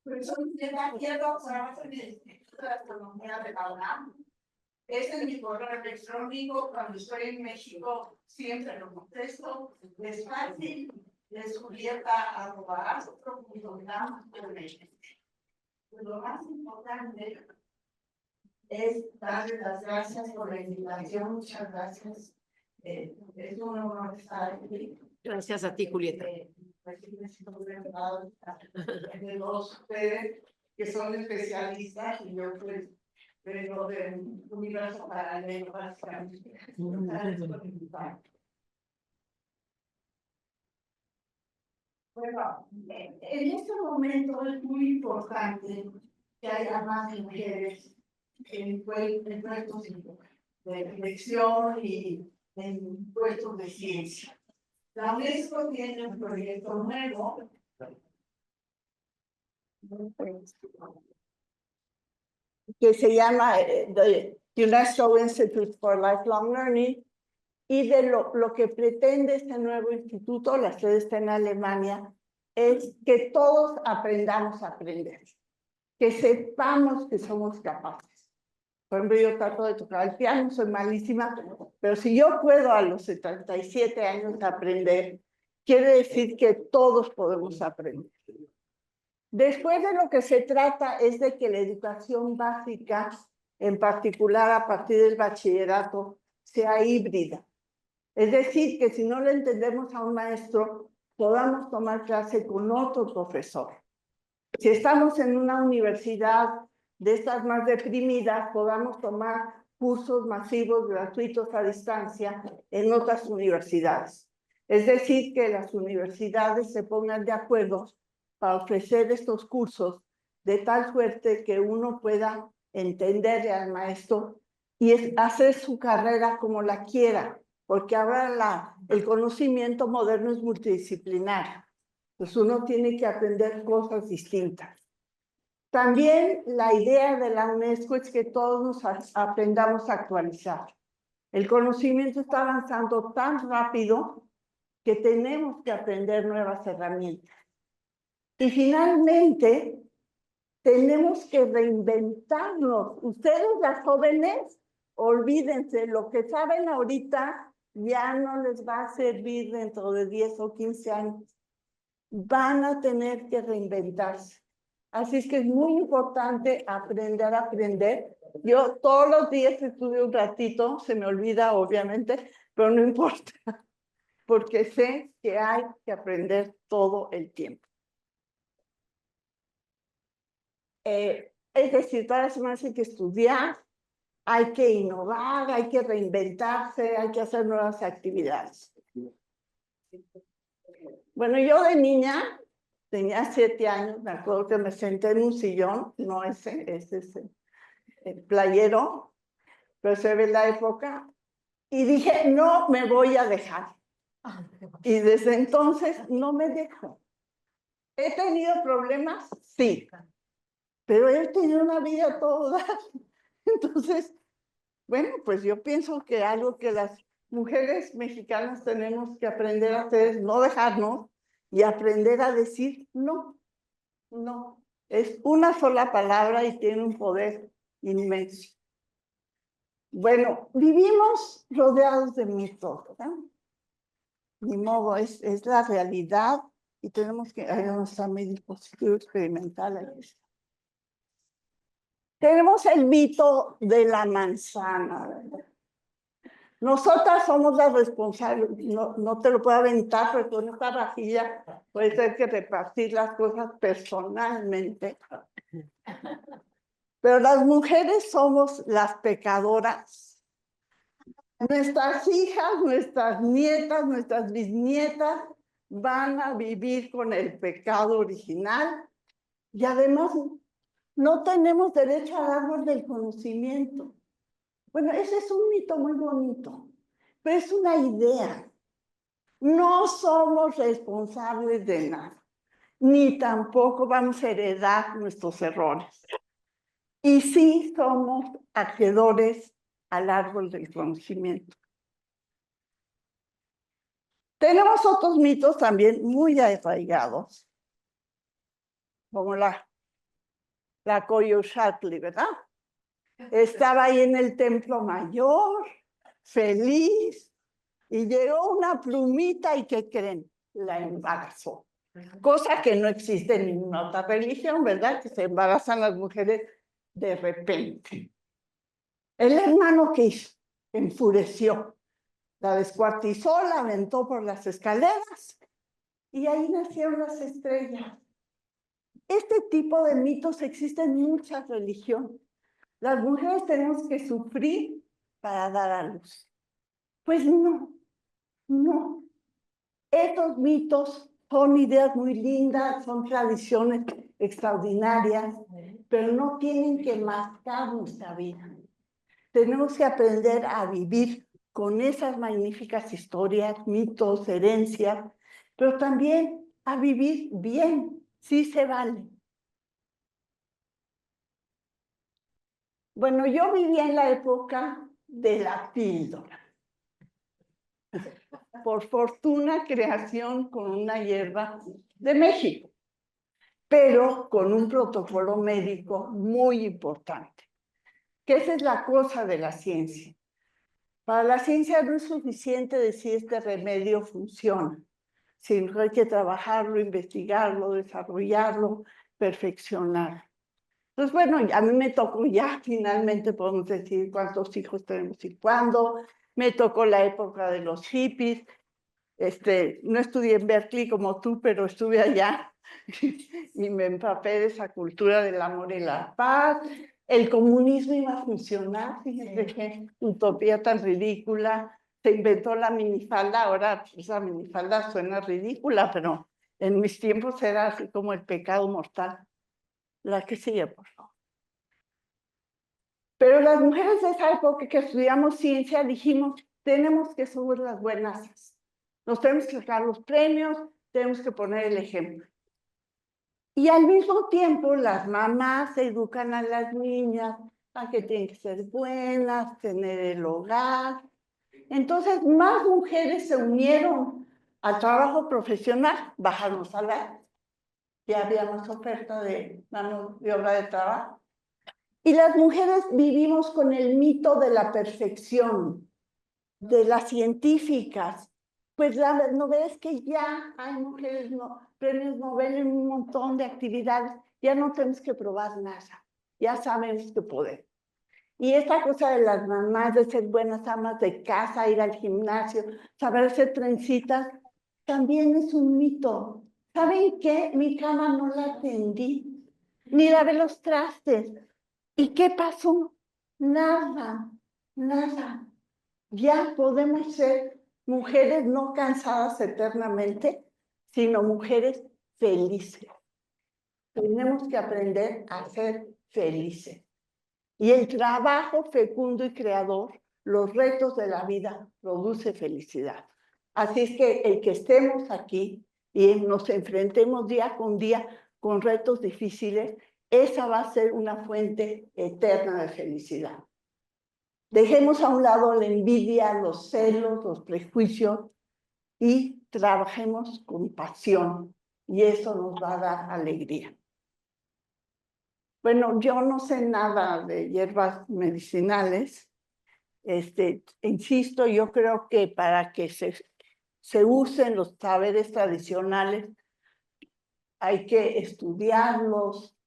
Profesor, quiero trabajar en el Instituto de Astronomía de la UNAM. Este es mi correo electrónico. Cuando estoy en México, siempre lo contesto. Es fácil. Es Julieta@astro.unam. Lo más importante es darle las gracias por la invitación. Muchas gracias. Es un honor estar aquí. Gracias a ti, Julieta. De todos ustedes que son especialistas y yo pues vengo del universo paralelo básicamente. Bueno, en este momento es muy importante que haya más mujeres en puestos de dirección y en puestos de ciencia. La UNESCO tiene un proyecto nuevo que se llama the UNESCO Institute for Lifelong Learning, y de lo que pretende este nuevo instituto, la sede está en Alemania, es que todos aprendamos a aprender, que sepamos que somos capaces. Por ejemplo, yo trato de tocar el piano, soy malísima, pero si yo puedo a los 77 años aprender, quiere decir que todos podemos aprender. Después de lo que se trata es de que la educación básica, en particular a partir del bachillerato, sea híbrida. Es decir, que si no le entendemos a un maestro, podamos tomar clase con otro profesor. Si estamos en una universidad de estas más deprimidas, podamos tomar cursos masivos gratuitos a distancia en otras universidades. Es decir, que las universidades se pongan de acuerdo para ofrecer estos cursos de tal suerte que uno pueda entenderle al maestro y hacer su carrera como la quiera, porque ahora el conocimiento moderno es multidisciplinario. Pues uno tiene que aprender cosas distintas. También la idea de la UNESCO es que todos nos aprendamos a actualizar. El conocimiento está avanzando tan rápido que tenemos que aprender nuevas herramientas. Y finalmente, tenemos que reinventarnos. Ustedes, las jóvenes, olvídense, lo que saben ahorita ya no les va a servir dentro de 10 o 15 años. Van a tener que reinventarse. Así es que es muy importante aprender a aprender. Yo todos los días estudio un ratito, se me olvida obviamente, pero no importa, porque sé que hay que aprender todo el tiempo. Es decir, todas las semanas hay que estudiar, hay que innovar, hay que reinventarse, hay que hacer nuevas actividades. Bueno, yo de niña, tenía 7 años, me acuerdo que me senté en un sillón, no ese el playero, pero se ve la época, y dije, no me voy a dejar. Y desde entonces no me dejo. ¿He tenido problemas? Sí. Pero he tenido una vida toda. Entonces, bueno, pues yo pienso que algo que las mujeres mexicanas tenemos que aprender a hacer es no dejarnos y aprender a decir no, no. Es una sola palabra y tiene un poder inmenso. Bueno, vivimos rodeados de mitos, ¿verdad? Ni modo, es la realidad y tenemos que... Ahí donde está mi dispositivo experimental. Ahí está. Tenemos el mito de la manzana, ¿verdad? Nosotras somos las responsables, no te lo puedo aventar, pero con esta vajilla puede ser que repartir las cosas personalmente. Pero las mujeres somos las pecadoras. Nuestras hijas, nuestras nietas, nuestras bisnietas van a vivir con el pecado original y además no tenemos derecho al árbol del conocimiento. Bueno, ese es un mito muy bonito, pero es una idea. No somos responsables de nada, ni tampoco vamos a heredar nuestros errores. Y sí somos acreedores al árbol del conocimiento. Tenemos otros mitos también muy arraigados, como la la Coyolxauhqui, ¿verdad? Estaba ahí en el Templo Mayor, feliz, y llegó una plumita y ¿qué creen? La embarazó. Cosa que no existe en ninguna otra religión, ¿verdad? Que se embarazan las mujeres de repente. El hermano que hizo, enfureció, la descuartizó, la aventó por las escaleras y ahí nacieron las estrellas. Este tipo de mitos existen en muchas religiones. Las mujeres tenemos que sufrir para dar a luz. Pues no, no. Estos mitos son ideas muy lindas, son tradiciones extraordinarias, pero no tienen que marcar nuestra vida. Tenemos que aprender a vivir con esas magníficas historias, mitos, herencias, pero también a vivir bien, sí se vale. Bueno, yo vivía en la época de la píldora. Por fortuna, creación con una hierba de México, pero con un protocolo médico muy importante, que esa es la cosa de la ciencia. Para la ciencia no es suficiente decir este remedio funciona, sino que hay que trabajarlo, investigarlo, desarrollarlo, perfeccionarlo. Entonces, bueno, a mí me tocó ya, finalmente podemos decir cuántos hijos tenemos y cuándo. Me tocó la época de los hippies. No estudié en Berkeley como tú, pero estuve allá y me empapé de esa cultura del amor y la paz. El comunismo iba a funcionar, fíjense qué utopía tan ridícula. Se inventó la minifalda, ahora esa minifalda suena ridícula, pero en mis tiempos era así como el pecado mortal. La que sigue, por favor. Pero las mujeres de esa época que estudiamos ciencia dijimos, tenemos que subir las buenas. Nos tenemos que sacar los premios, tenemos que poner el ejemplo. Y al mismo tiempo las mamás educan a las niñas a que tienen que ser buenas, tener el hogar. Entonces más mujeres se unieron al trabajo profesional, bajaron los salarios. Ya había más oferta de mano de obra de trabajo. Y las mujeres vivimos con el mito de la perfección, de las científicas. Pues la novedad es que ya hay mujeres, premios Nobel en un montón de actividades, ya no tenemos que probar nada, ya sabemos que podemos. Y esta cosa de las mamás, de ser buenas amas de casa, ir al gimnasio, saber hacer trencitas, también es un mito. ¿Saben qué? Mi cama no la tendí, ni lavé los trastes. ¿Y qué pasó? Nada, nada. Ya podemos ser mujeres no cansadas eternamente, sino mujeres felices. Tenemos que aprender a ser felices. Y el trabajo fecundo y creador, los retos de la vida, produce felicidad. Así es que el que estemos aquí y nos enfrentemos día con día con retos difíciles, esa va a ser una fuente eterna de felicidad. Dejemos a un lado la envidia, los celos, los prejuicios y trabajemos con pasión y eso nos va a dar alegría. Bueno, yo no sé nada de hierbas medicinales. Insisto, yo creo que para que se usen los saberes tradicionales hay que estudiarlos,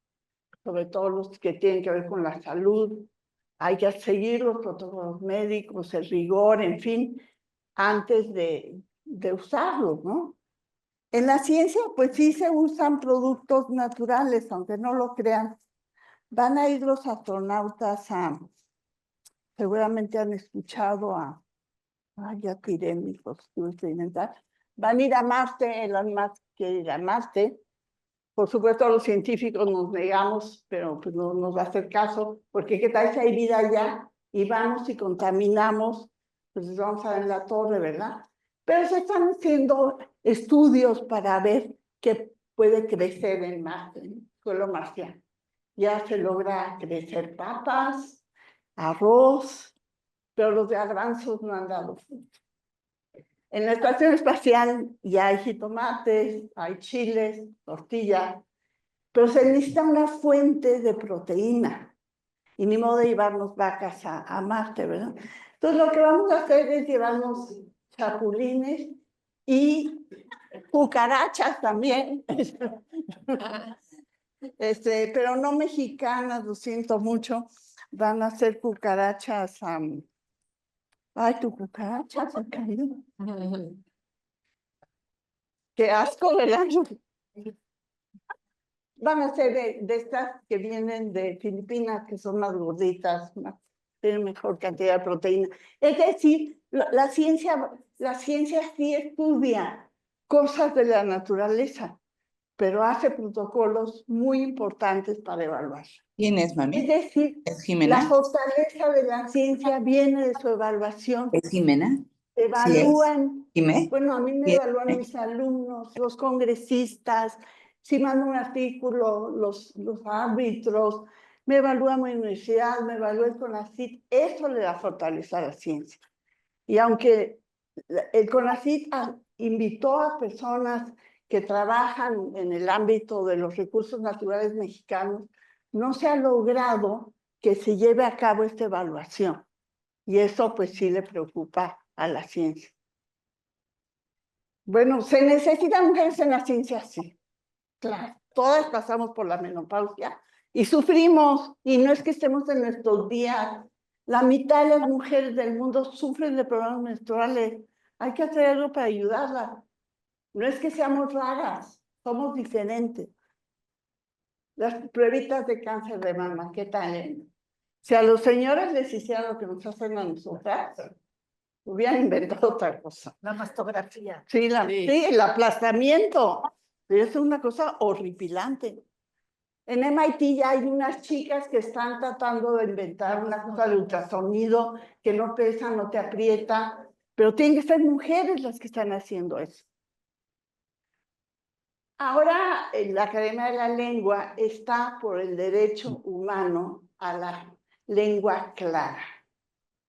sobre todo los que tienen que ver con la salud. Hay que seguir los protocolos médicos, el rigor, en fin, antes de usarlos, ¿no? En la ciencia, pues sí se usan productos naturales, aunque no lo crean. Van a ir los astronautas seguramente han escuchado ya tiré mis positudes experimental. Van a ir a Marte, Elon Musk quiere ir a Marte. Por supuesto, los científicos nos negamos, pero pues no nos va a hacer caso, porque qué tal si hay vida allá y vamos y contaminamos, pues vamos a ver la torre, ¿verdad? Pero se están haciendo estudios para ver qué puede crecer en Marte, en el suelo marciano. Ya se logra crecer papas, arroz, pero los garbanzos no han dado fruto. En la estación espacial ya hay jitomates, hay chiles, tortilla, pero se necesita una fuente de proteína. Y ni modo de llevarnos vacas a Marte, ¿verdad? Entonces lo que vamos a hacer es llevarnos chapulines y cucarachas también. Pero no mexicanas, lo siento mucho. Van a ser cucarachas. Ay, tu cucaracha se cayó. Qué asco, ¿verdad? Van a ser de estas que vienen de Filipinas, que son más gorditas, tienen mejor cantidad de proteína. Es decir, la ciencia sí estudia cosas de la naturaleza, pero hace protocolos muy importantes para evaluar. ¿Quién es, mami? Es decir, ¿Es Jimena? la fortaleza de la ciencia viene de su evaluación. ¿Es Jimena? Evalúan, Sí, ¿Jimé? bueno, a mí me Sí. evalúan mis alumnos, los congresistas, si mando un artículo, los árbitros, me evalúa mi universidad, me evalúa el CONACYT, eso le da fortaleza a la ciencia. Y aunque el CONACYT invitó a personas que trabajan en el ámbito de los recursos naturales mexicanos, no se ha logrado que se lleve a cabo esta evaluación. Y eso pues sí le preocupa a la ciencia. Bueno, ¿se necesitan mujeres en la ciencia? Sí, claro. Todas pasamos por la menopausia y sufrimos, y no es que estemos en nuestros días. La mitad de las mujeres del mundo sufren de problemas menstruales. Hay que hacer algo para ayudarlas. No es que seamos raras, somos diferentes. Las pruebitas de cáncer de mama, ¿qué tal? Si a los señores les hicieran lo que nos hacen a nosotras, hubieran inventado otra cosa. La mastografía. Sí, sí, el aplastamiento. Es una cosa horripilante. En MIT ya hay unas chicas que están tratando de inventar una cosa de ultrasonido que no pesa, no te aprieta, pero tienen que ser mujeres las que están haciendo eso. Ahora la Academia de la Lengua está por el derecho humano a la lengua clara,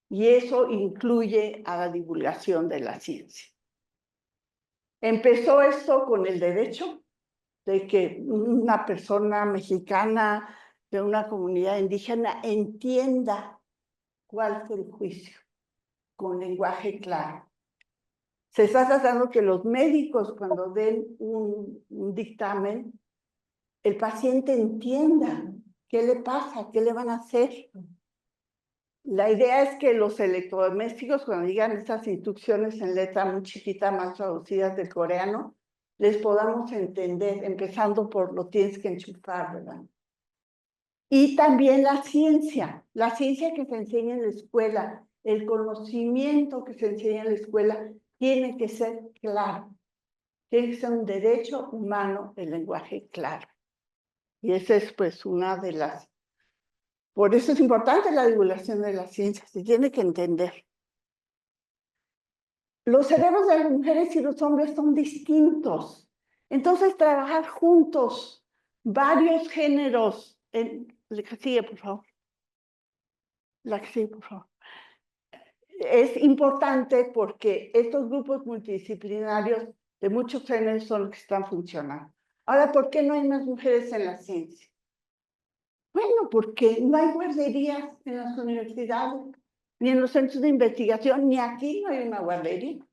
y eso incluye a la divulgación de la ciencia. Empezó esto con el derecho de que una persona mexicana de una comunidad indígena entienda cuál es el juicio, con lenguaje claro. Se está tratando que los médicos, cuando den un dictamen, el paciente entienda qué le pasa, qué le van a hacer. La idea es que los electrodomésticos, cuando digan estas instrucciones en letra muy chiquita, más traducidas del coreano, les podamos entender, empezando por lo tienes que enchufar, ¿verdad? Y también la ciencia que se enseña en la escuela, el conocimiento que se enseña en la escuela, tiene que ser claro. Tiene que ser un derecho humano el lenguaje claro. Y esa es pues una de las... Por eso es importante la divulgación de la ciencia, se tiene que entender. Los cerebros de las mujeres y los hombres son distintos. Entonces, trabajar juntos, varios géneros. La que sigue, por favor. La que sigue, por favor. Es importante porque estos grupos multidisciplinarios de muchos géneros son los que están funcionando. Ahora, ¿por qué no hay más mujeres en la ciencia? Bueno, porque no hay guarderías en las universidades, ni en los centros de investigación, ni aquí no hay una guardería.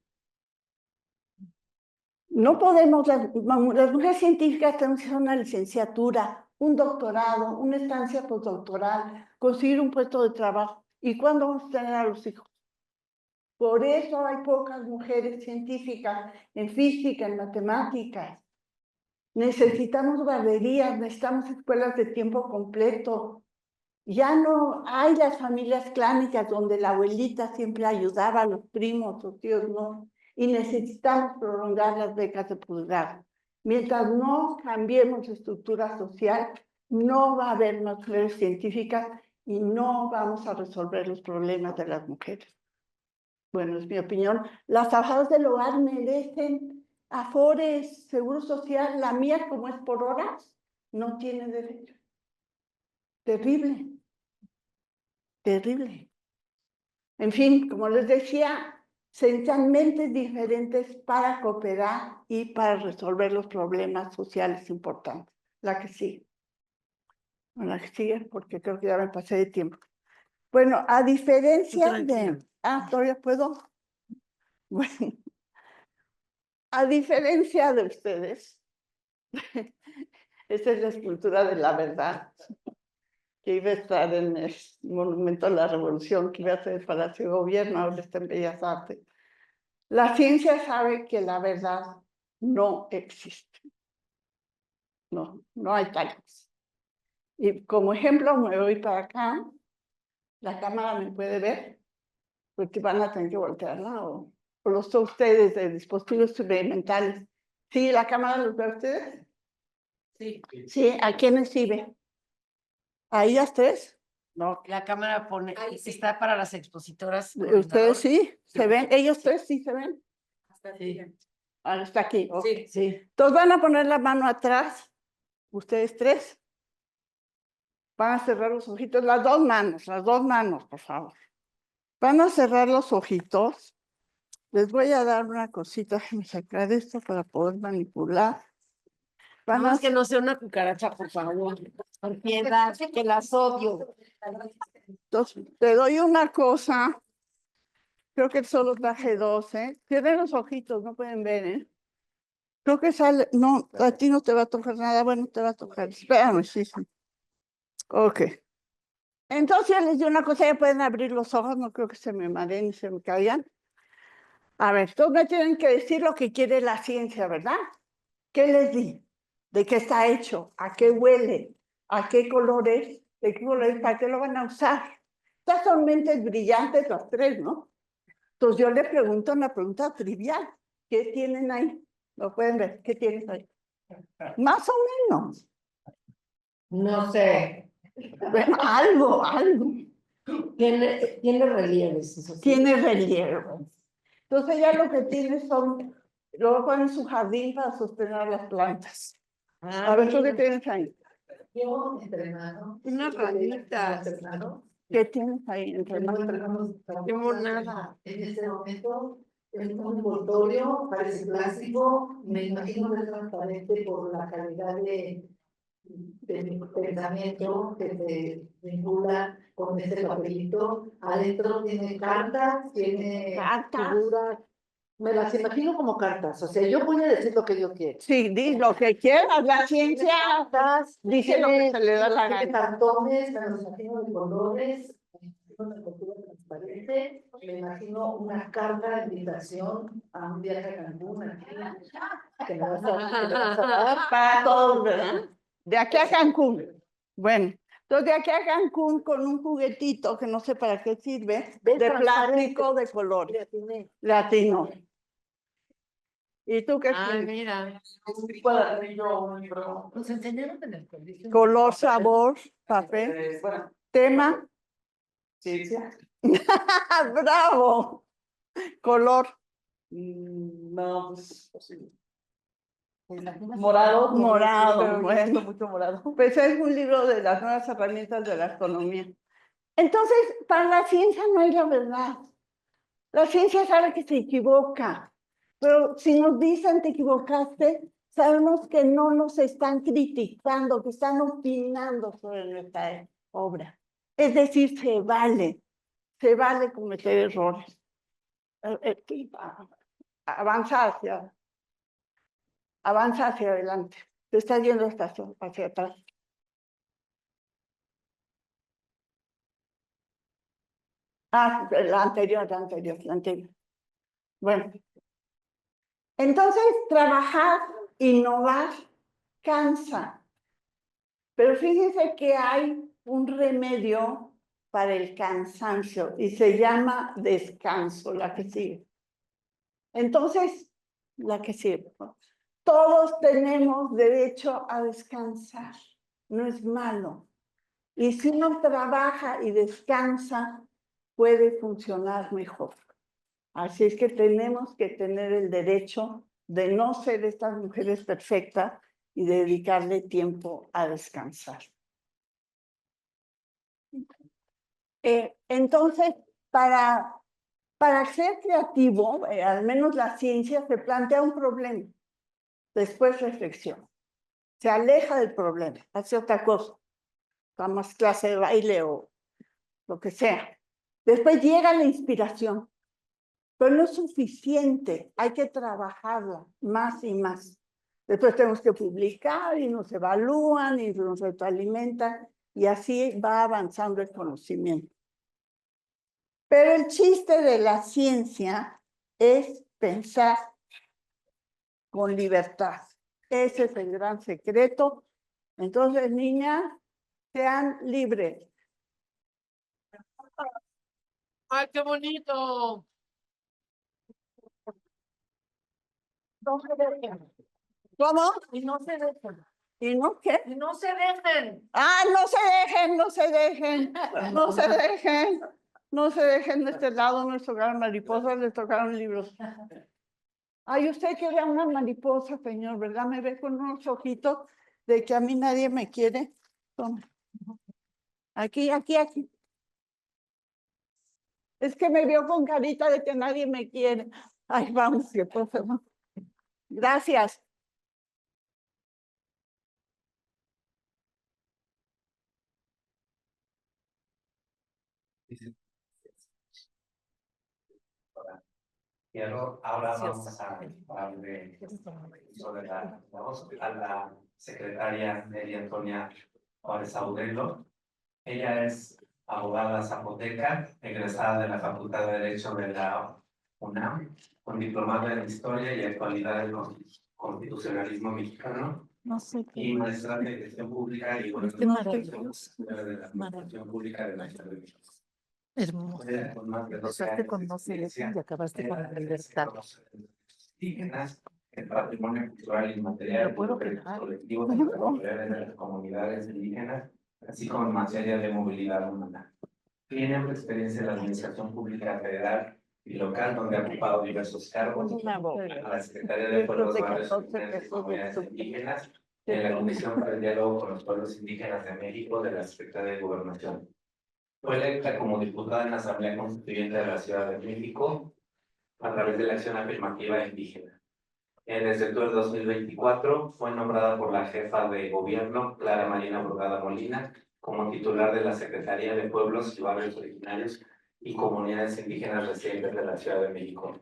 No podemos, las mujeres científicas tenemos que hacer una licenciatura, un doctorado, una estancia postdoctoral, conseguir un puesto de trabajo. ¿Y cuándo vamos a tener a los hijos? Por eso hay pocas mujeres científicas en física, en matemáticas. Necesitamos guarderías, necesitamos escuelas de tiempo completo. Ya no hay las familias clásicas donde la abuelita siempre ayudaba a los primos, los tíos no. Y necesitamos prolongar las becas de posgrado. Mientras no cambiemos la estructura social, no va a haber más mujeres científicas y no vamos a resolver los problemas de las mujeres. Bueno, es mi opinión. Las trabajadoras del hogar merecen afores, seguro social. La mía, como es por horas, no tiene derecho. Terrible. Terrible. En fin, como les decía, se necesitan mentes diferentes para cooperar y para resolver los problemas sociales importantes. La que sigue. Bueno, la que sigue, porque creo que ya me pasé de tiempo. Bueno, a diferencia de... ¿todavía puedo? Bueno, a diferencia de ustedes, esa es la escultura de la verdad, que iba a estar en el Monumento a la Revolución, que iba a ser el Palacio de Gobierno, ahora está en Bellas Artes. La ciencia sabe que la verdad no existe. No hay tales. Y como ejemplo, me voy para acá. La cámara me puede ver, porque van a tener que voltearla, o los ustedes de dispositivos experimentales. ¿Sí, la cámara los ve a ustedes? Sí. Sí, ¿a quiénes sí ve? ¿A ellas tres? No, la cámara pone, está para las expositoras. ¿Ustedes sí? ¿Se ven? ¿Ellos tres sí se ven? Sí. Hasta aquí. Okay. Sí. Entonces van a poner la mano atrás, ustedes tres. Van a cerrar los ojitos, las dos manos, por favor. Van a cerrar los ojitos. Les voy a dar una cosita, déjenme sacar esto para poder manipular. Vamos que no sea una cucaracha, por favor. Por piedad, que las odio. Entonces, te doy una cosa. Creo que solo traje 12. Cierren los ojitos, no pueden ver, ¿eh? Creo que sale, no, a ti no te va a tocar nada, bueno, te va a tocar. Espérame, sí. Ok. Entonces ya les di una cosa, ya pueden abrir los ojos, no creo que se me mareen ni se me caigan. A ver, todos me tienen que decir lo que quiere la ciencia, ¿verdad? ¿Qué les di? ¿De qué está hecho? ¿A qué huele? ¿A qué colores? ¿De qué colores? ¿Para qué lo van a usar? Estas son mentes brillantes las tres, ¿no? Entonces yo le pregunto una pregunta trivial. ¿Qué tienen ahí? Lo pueden ver. ¿Qué tienen ahí? Más o menos. No sé. Bueno, algo. Tiene relieves. Eso sí. Tiene relieve. Entonces ya lo que tiene son, luego ponen su jardín para sostener las plantas. A ver, ¿tú qué tienes ahí? Yo entrenado. Unas ranitas. ¿Qué tienes ahí entrenado? No tengo nada. En este momento es un envoltorio, parece plástico, me imagino que es transparente por la calidad de mi pensamiento que se vincula con este papelito. Adentro tiene cartas, tiene figuras. Me las imagino como cartas, o sea, yo voy a decir lo que yo quiero. Sí, di lo que quieras, la ciencia dice lo que se le da la Tiene gana. cartones, me los imagino de colores, una cultura transparente, me imagino una carta de invitación a un viaje a Cancún, aquí, que me vas a dar. Para todos, ¿verdad? De aquí a Cancún. Bueno, entonces de aquí a Cancún con un juguetito que no sé para qué sirve, de plástico de colores. Latino. ¿Y tú qué tienes? Mira. Un cuadernillo, un libro. Nos enseñaron en el colegio. Color, sabor, papel, Bueno, tema. ciencia. ¡Bravo! Color. No, pues, sí. Morado. Morado, Me bueno. gusta mucho morado. Pues es un libro de las nuevas herramientas de la astronomía. Entonces, para la ciencia no hay la verdad. La ciencia sabe que se equivoca, pero si nos dicen te equivocaste, sabemos que no nos están criticando, que están opinando sobre nuestra obra. Es decir, se vale cometer errores. Avanza hacia adelante. Te estás yendo hacia atrás. La anterior. Bueno, entonces trabajar, innovar, cansa. Pero fíjense que hay un remedio para el cansancio y se llama descanso, la que sigue. Entonces, la que sigue. Todos tenemos derecho a descansar, no es malo. Y si uno trabaja y descansa, puede funcionar mejor. Así es que tenemos que tener el derecho de no ser estas mujeres perfectas y de dedicarle tiempo a descansar. Entonces, para ser creativo, al menos la ciencia se plantea un problema, después reflexión. se aleja del problema, hace otra cosa, vamos clase de baile o lo que sea. Después llega la inspiración, pero no es suficiente, hay que trabajarla más y más. Después tenemos que publicar y nos evalúan y nos retroalimentan y así va avanzando el conocimiento. Pero el chiste de la ciencia es pensar con libertad. Ese es el gran secreto. Entonces, niñas, sean libres. ¡Ay, qué bonito! No se dejen. ¿Cómo? Y no se dejen. ¿Y no qué? Y no se dejen. Ah, no se dejen, no se dejen, no se dejen, no se dejen de este lado, nos tocaron mariposas, les tocaron libros. Ay, usted que vea una mariposa, señor, ¿verdad? Me ve con unos ojitos de que a mí nadie me quiere. Toma. Aquí, aquí, aquí. Es que me vio con carita de que nadie me quiere. Ay, vamos, que pasa. Gracias. Ahora vamos a hablar sobre a la secretaria María Antonia Juárez Audelo. Ella es abogada zapoteca, egresada de la Facultad de Derecho de la UNAM, con diplomado en Historia y Actualidad del Constitucionalismo Mexicano, y maestra de Gestión Pública y Gobierno de la Administración Pública de la Ciudad de México. Hermoso. Empezaste con no sé y acabaste con la libertad. Indígenas, el patrimonio cultural y material colectivo de las comunidades indígenas, así como en materia de movilidad humana. Tiene amplia experiencia en la administración pública federal y local, donde ha ocupado diversos cargos: a la Secretaría de Pueblos, Barrios y Comunidades Indígenas, en la Comisión para el Diálogo con los Pueblos Indígenas de México de la Secretaría de Gobernación. Fue electa como diputada en la Asamblea Constituyente de la Ciudad de México a través de la acción afirmativa indígena. Desde el 2024 fue nombrada por la jefa de gobierno, Clara Marina Brugada Molina, como titular de la Secretaría de Pueblos y Barrios Originarios y Comunidades Indígenas Residentes de la Ciudad de México.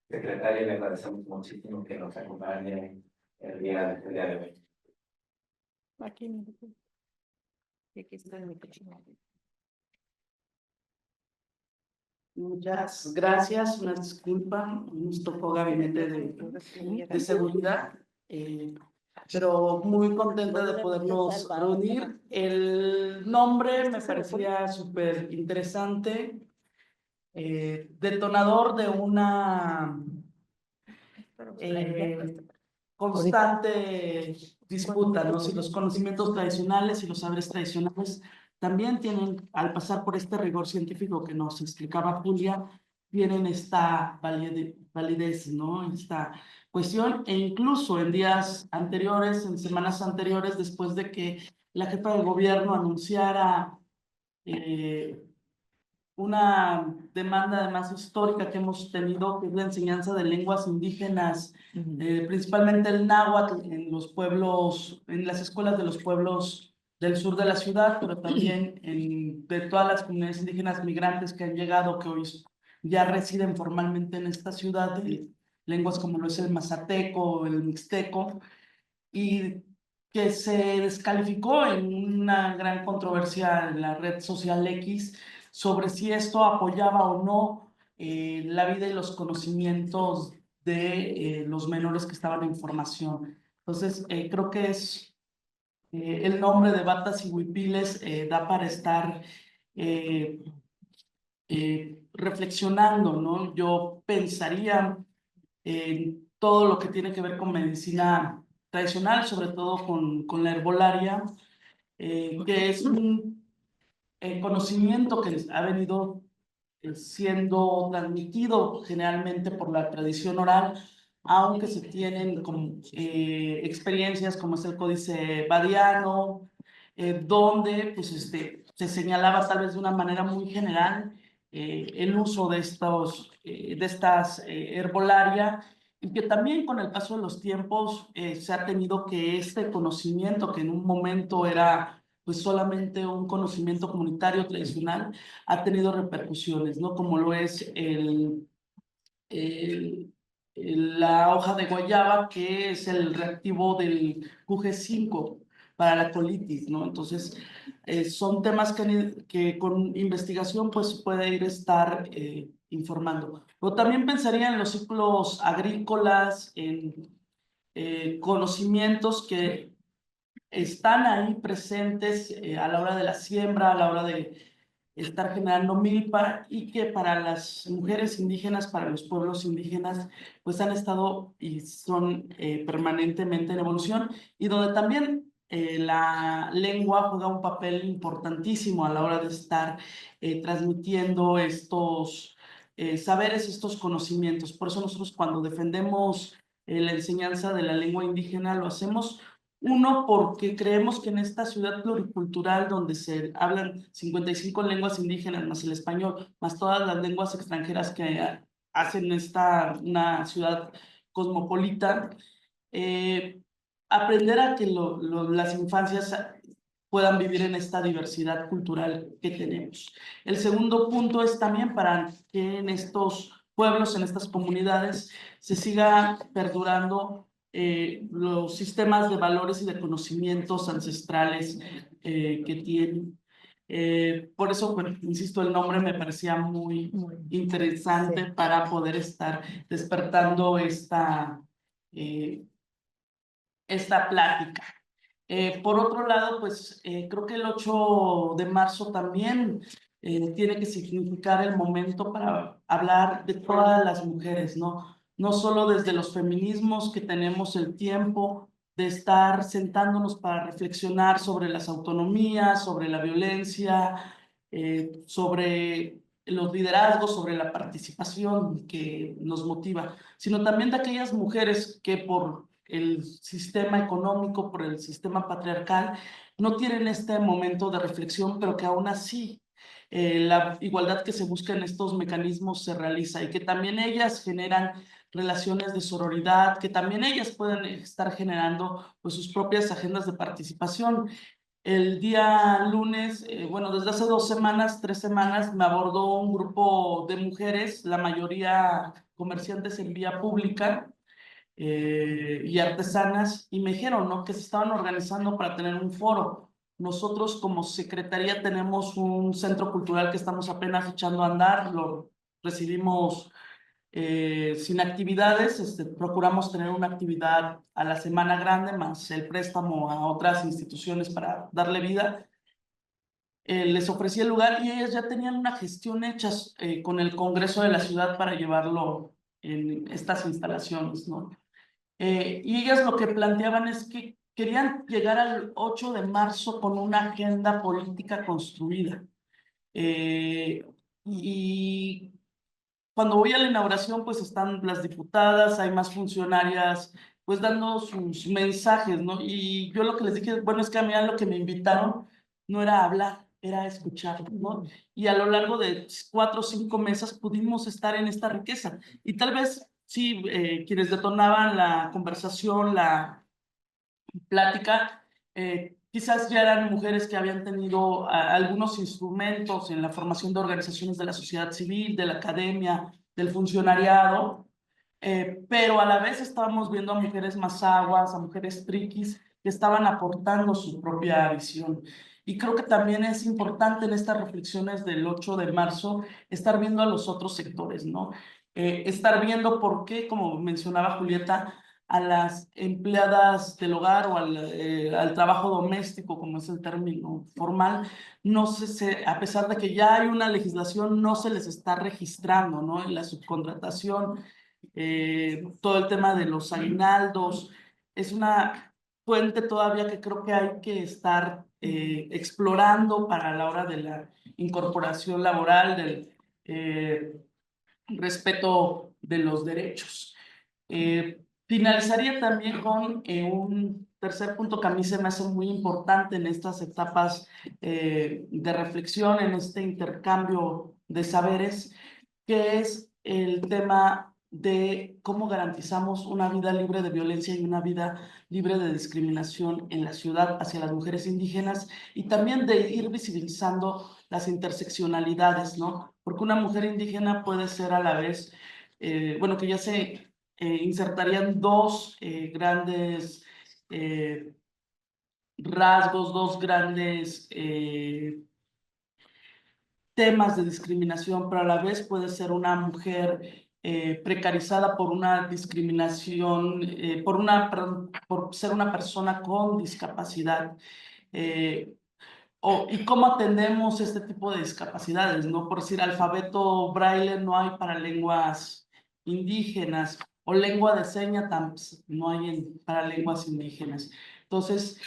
Secretaria, le agradecemos muchísimo que nos acompañe el día de hoy. Aquí está en mi cochina. Muchas gracias, una disculpa, nos tocó gabinete de seguridad, pero muy contenta de podernos reunir. El nombre me parecía súper interesante, detonador de una constante disputa, ¿no? Si los conocimientos tradicionales y los saberes tradicionales también tienen, al pasar por este rigor científico que nos explicaba Julia, tienen esta validez, ¿no? Esta cuestión, e incluso en días anteriores, en semanas anteriores, después de que la jefa de gobierno anunciara una demanda además histórica que hemos tenido, que es la enseñanza de lenguas indígenas, principalmente el náhuatl en los pueblos, en las escuelas de los pueblos del sur de la ciudad, pero también de todas las comunidades indígenas migrantes que han llegado, que hoy ya residen formalmente en esta ciudad, lenguas como lo es el mazateco, el mixteco, y que se descalificó en una gran controversia en la red social X sobre si esto apoyaba o no la vida y los conocimientos de los menores que estaban en formación. Entonces, creo que es el nombre de Batas y Huipiles da para estar reflexionando, ¿no? Yo pensaría en todo lo que tiene que ver con medicina tradicional, sobre todo con la herbolaria, que es un conocimiento que ha venido siendo transmitido generalmente por la tradición oral, aunque se tienen como, experiencias como es el Códice Badiano, donde pues, se señalaba tal vez de una manera muy general el uso de estas herbolaria, y que también con el paso de los tiempos se ha tenido que este conocimiento, que en un momento era pues solamente un conocimiento comunitario tradicional, ha tenido repercusiones, ¿no? Como lo es la hoja de guayaba, que es el reactivo del QG5 para la colitis, ¿no? Entonces, son temas que con investigación pues puede ir a estar informando. Pero también pensaría en los ciclos agrícolas, en conocimientos que están ahí presentes a la hora de la siembra, a la hora de estar generando milpa, y que para las mujeres indígenas, para los pueblos indígenas, pues han estado y son permanentemente en evolución, y donde también la lengua juega un papel importantísimo a la hora de estar transmitiendo estos saberes, estos conocimientos. Por eso nosotros cuando defendemos la enseñanza de la lengua indígena lo hacemos. Uno, porque creemos que en esta ciudad pluricultural donde se hablan 55 lenguas indígenas, más el español, más todas las lenguas extranjeras que hacen esta una ciudad cosmopolita, aprender a que las infancias puedan vivir en esta diversidad cultural que tenemos. El segundo punto es también para que en estos pueblos, en estas comunidades, se siga perdurando los sistemas de valores y de conocimientos ancestrales que tienen. Por eso, bueno, insisto, el nombre me parecía muy interesante para poder estar despertando esta plática. Por otro lado, pues creo que el 8 de marzo también tiene que significar el momento para hablar de todas las mujeres, ¿no? No solo desde los feminismos, que tenemos el tiempo de estar sentándonos para reflexionar sobre las autonomías, sobre la violencia, sobre los liderazgos, sobre la participación que nos motiva, sino también de aquellas mujeres que por el sistema económico, por el sistema patriarcal, no tienen este momento de reflexión, pero que aún así la igualdad que se busca en estos mecanismos se realiza, y que también ellas generan relaciones de sororidad, que también ellas pueden estar generando pues sus propias agendas de participación. El día lunes, bueno, desde hace 2 semanas, 3 semanas, me abordó un grupo de mujeres, la mayoría comerciantes en vía pública, y artesanas, y me dijeron, ¿no?, que se estaban organizando para tener un foro. Nosotros como secretaría tenemos un centro cultural que estamos apenas echando a andar, lo recibimos sin actividades, procuramos tener una actividad a la semana grande, más el préstamo a otras instituciones para darle vida. Les ofrecí el lugar y ellas ya tenían una gestión hecha con el Congreso de la ciudad para llevarlo en estas instalaciones, ¿no? Y ellas lo que planteaban es que querían llegar al 8 de marzo con una agenda política construida. Y cuando voy a la inauguración, pues están las diputadas, hay más funcionarias, pues dando sus mensajes, ¿no? Y yo lo que les dije, bueno, es que a mí a lo que me invitaron no era hablar, era escuchar, ¿no? Y a lo largo de 4 o 5 mesas pudimos estar en esta riqueza. Y tal vez, sí, quienes detonaban la conversación, la plática, quizás ya eran mujeres que habían tenido algunos instrumentos en la formación de organizaciones de la sociedad civil, de la academia, del funcionariado, pero a la vez estábamos viendo a mujeres mazahuas, a mujeres triquis, que estaban aportando su propia visión. Y creo que también es importante en estas reflexiones del 8 de marzo estar viendo a los otros sectores, ¿no? Estar viendo por qué, como mencionaba Julieta, a las empleadas del hogar o al trabajo doméstico, como es el término formal, no a pesar de que ya hay una legislación, no se les está registrando, ¿no? En la subcontratación, todo el tema de los aguinaldos, es una fuente todavía que creo que hay que estar explorando para la hora de la incorporación laboral, del respeto de los derechos. Finalizaría también con un tercer punto que a mí se me hace muy importante en estas etapas de reflexión, en este intercambio de saberes, que es el tema de cómo garantizamos una vida libre de violencia y una vida libre de discriminación en la ciudad hacia las mujeres indígenas y también de ir visibilizando las interseccionalidades, ¿no? Porque una mujer indígena puede ser a la vez, bueno, que ya se insertarían dos grandes rasgos, dos grandes temas de discriminación, pero a la vez puede ser una mujer precarizada por una discriminación, por ser una persona con discapacidad. ¿Y cómo atendemos este tipo de discapacidades? ¿No? Por decir, alfabeto braille no hay para lenguas indígenas, o lengua de señas no hay para lenguas indígenas. Entonces,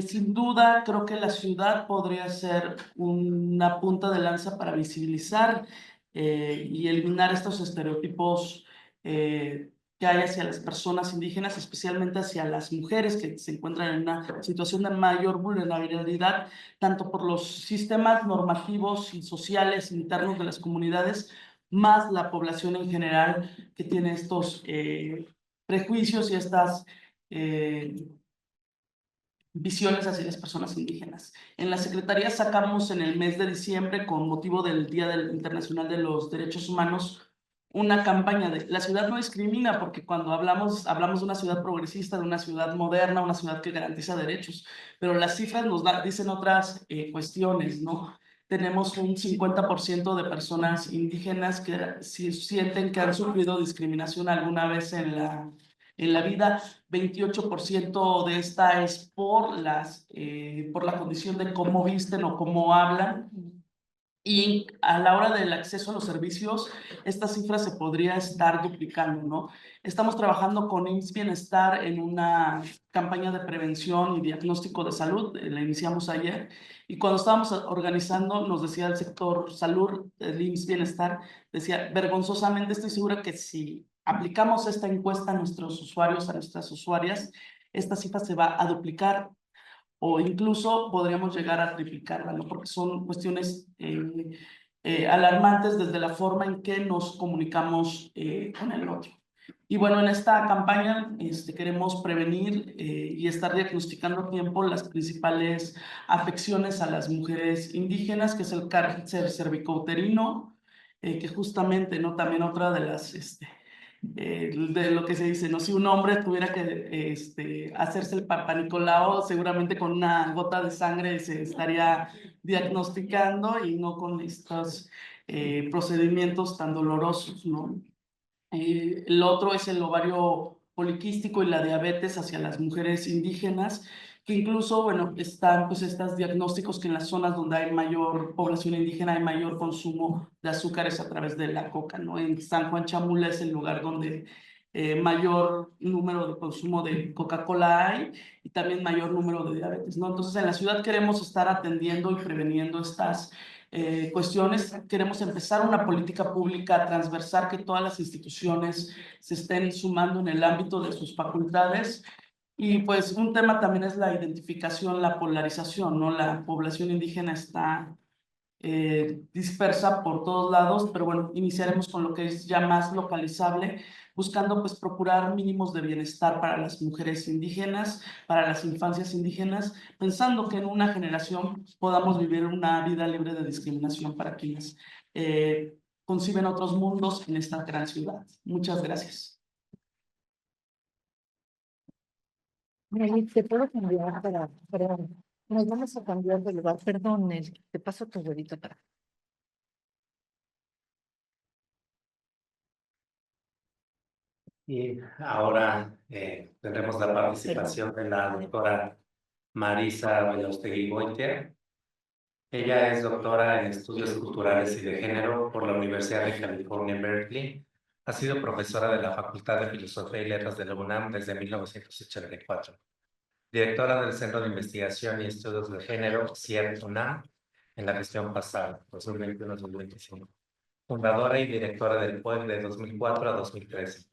sin duda, creo que la ciudad podría ser una punta de lanza para visibilizar y eliminar estos estereotipos que hay hacia las personas indígenas, especialmente hacia las mujeres que se encuentran en una situación de mayor vulnerabilidad, tanto por los sistemas normativos y sociales internos de las comunidades, más la población en general que tiene estos prejuicios y estas visiones hacia las personas indígenas. En la Secretaría sacamos en el mes de diciembre, con motivo del Día Internacional de los Derechos Humanos, una campaña de la ciudad no discrimina, porque cuando hablamos de una ciudad progresista, de una ciudad moderna, una ciudad que garantiza derechos, pero las cifras nos dicen otras cuestiones, ¿no? Tenemos un 50% de personas indígenas que sienten que han sufrido discriminación alguna vez en la vida. 28% de esta es por la condición de cómo visten o cómo hablan. Y a la hora del acceso a los servicios, esta cifra se podría estar duplicando, ¿no? Estamos trabajando con IMSS Bienestar en una campaña de prevención y diagnóstico de salud, la iniciamos ayer, y cuando estábamos organizando, nos decía el sector salud, el IMSS Bienestar, decía, vergonzosamente estoy segura que si aplicamos esta encuesta a nuestros usuarios, a nuestras usuarias, esta cifra se va a duplicar o incluso podríamos llegar a triplicarla, ¿no? Porque son cuestiones alarmantes desde la forma en que nos comunicamos con el otro. Y bueno, en esta campaña queremos prevenir y estar diagnosticando a tiempo las principales afecciones a las mujeres indígenas, que es el cáncer cervicouterino, que justamente, ¿no? También otra de las de lo que se dice, ¿no? Si un hombre tuviera que hacerse el Papa Nicolau, seguramente con una gota de sangre se estaría diagnosticando y no con estos procedimientos tan dolorosos, ¿no? El otro es el ovario poliquístico y la diabetes hacia las mujeres indígenas, que incluso, bueno, están pues estos diagnósticos que en las zonas donde hay mayor población indígena hay mayor consumo de azúcares a través de la coca, ¿no? En San Juan Chamula es el lugar donde mayor número de consumo de Coca-Cola hay y también mayor número de diabetes, ¿no? Entonces, en la ciudad queremos estar atendiendo y preveniendo estas cuestiones. Queremos empezar una política pública transversal, que todas las instituciones se estén sumando en el ámbito de sus facultades. Y pues un tema también es la identificación, la polarización, ¿no? La población indígena está dispersa por todos lados, pero bueno, iniciaremos con lo que es ya más localizable, buscando pues procurar mínimos de bienestar para las mujeres indígenas, para las infancias indígenas, pensando que en una generación podamos vivir una vida libre de discriminación para quienes conciben otros mundos en esta gran ciudad. Muchas gracias. Nelly, te puedo cambiar para, nos vamos a cambiar de lugar. Perdón, Nelly, te paso tu huevito para. Y ahora tendremos la participación de la doctora Marisa Belaustegui-Goitia. Ella es doctora en Estudios Culturales y de Género por la Universidad de California en Berkeley. Ha sido profesora de la Facultad de Filosofía y Letras de la UNAM desde 1984. Directora del Centro de Investigación y Estudios de Género, CIEP-UNAM, en la gestión pasada, 2021-2025. Fundadora y directora del PUEC de 2004 a 2013.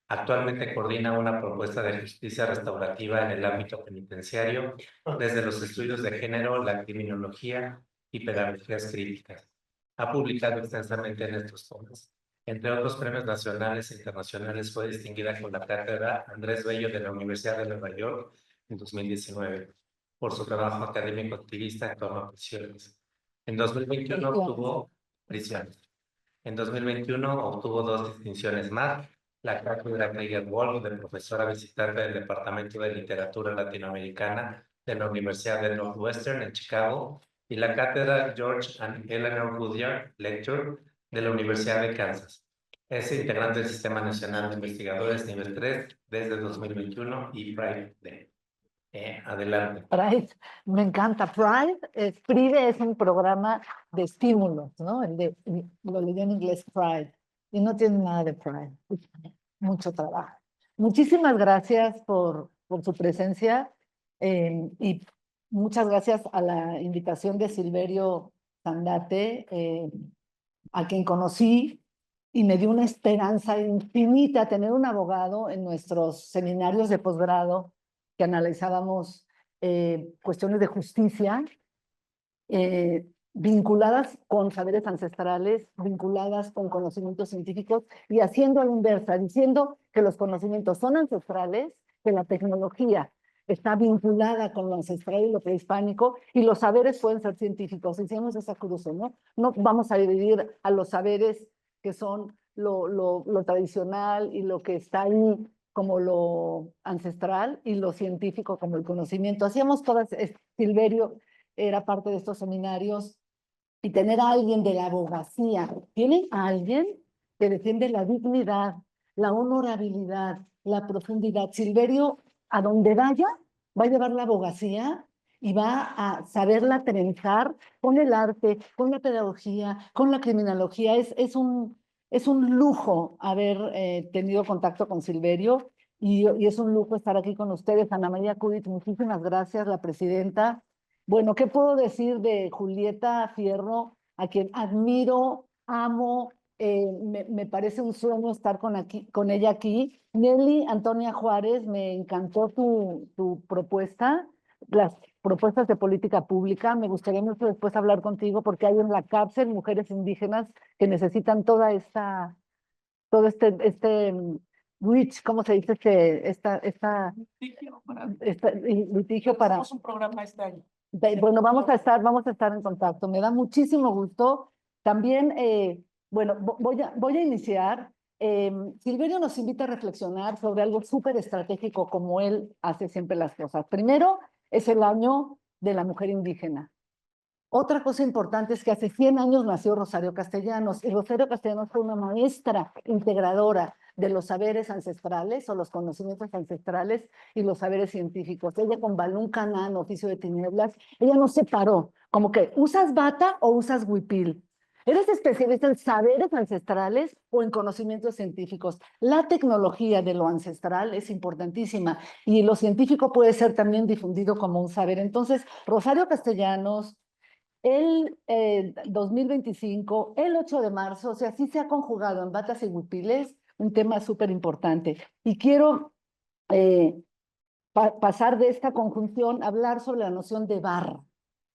Actualmente coordina una propuesta de justicia restaurativa en el ámbito penitenciario desde los estudios de género, la criminología y pedagogías críticas. Ha publicado extensamente en estos temas. Entre otros premios nacionales e internacionales, fue distinguida con la cátedra Andrés Bello de la Universidad de Nueva York en 2019 por su trabajo académico activista en torno a prisiones. En 2021 obtuvo prisiones. En 2021 obtuvo 2 distinciones más, la cátedra Geiger Wolf de profesora visitante del Departamento de Literatura Latinoamericana de la Universidad de Northwestern en Chicago y la cátedra George and Eleanor Woodyard Lecture de la Universidad de Kansas. Es integrante del Sistema Nacional de Investigadores Nivel 3 desde 2021 y Pride Day. Adelante. Pride, me encanta. Pride es un programa de estímulos, ¿no? Lo leí en inglés Pride, y no tiene nada de Pride, mucho trabajo. Muchísimas gracias por su presencia y muchas gracias a la invitación de Silverio Zandate, a quien conocí y me dio una esperanza infinita tener un abogado en nuestros seminarios de posgrado que analizábamos cuestiones de justicia vinculadas con saberes ancestrales, vinculadas con conocimientos científicos y haciendo a la inversa, diciendo que los conocimientos son ancestrales, que la tecnología está vinculada con lo ancestral y lo prehispánico y los saberes pueden ser científicos. Hicimos esa cruce, ¿no? No vamos a dividir a los saberes que son lo tradicional y lo que está ahí como lo ancestral y lo científico como el conocimiento. Hacíamos todas, Silverio era parte de estos seminarios y tener a alguien de la abogacía, tienen a alguien que defiende la dignidad, la honorabilidad, la profundidad. Silverio, a donde vaya, va a llevar la abogacía y va a saberla trenzar con el arte, con la pedagogía, con la criminología. Es un lujo haber tenido contacto con Silverio y es un lujo estar aquí con ustedes. Ana María Cudit, muchísimas gracias, la presidenta. Bueno, ¿qué puedo decir de Julieta Fierro, a quien admiro, amo? Me parece un sueño estar con ella aquí. Nelly Antonia Juárez, me encantó tu propuesta, las propuestas de política pública. Me gustaría mucho después hablar contigo porque hay en la cárcel mujeres indígenas que necesitan todo reach, ¿cómo se dice? Litigio para... Hacemos un programa este año. Bueno, vamos a estar en contacto. Me da muchísimo gusto. También, bueno, voy a iniciar. Silverio nos invita a reflexionar sobre algo súper estratégico como él hace siempre las cosas. Primero, es el año de la mujer indígena. Otra cosa importante es que hace 100 años nació Rosario Castellanos, y Rosario Castellanos fue una maestra integradora de los saberes ancestrales o los conocimientos ancestrales y los saberes científicos. Ella con Balún Canán, oficio de tinieblas, ella no separó, como que ¿usas bata o usas huipil? ¿Eres especialista en saberes ancestrales o en conocimientos científicos? La tecnología de lo ancestral es importantísima y lo científico puede ser también difundido como un saber. Entonces, Rosario Castellanos, el 2025, el 8 de marzo, o sea, sí se ha conjugado en batas y huipiles, un tema súper importante. Y quiero pasar de esta conjunción a hablar sobre la noción de barra,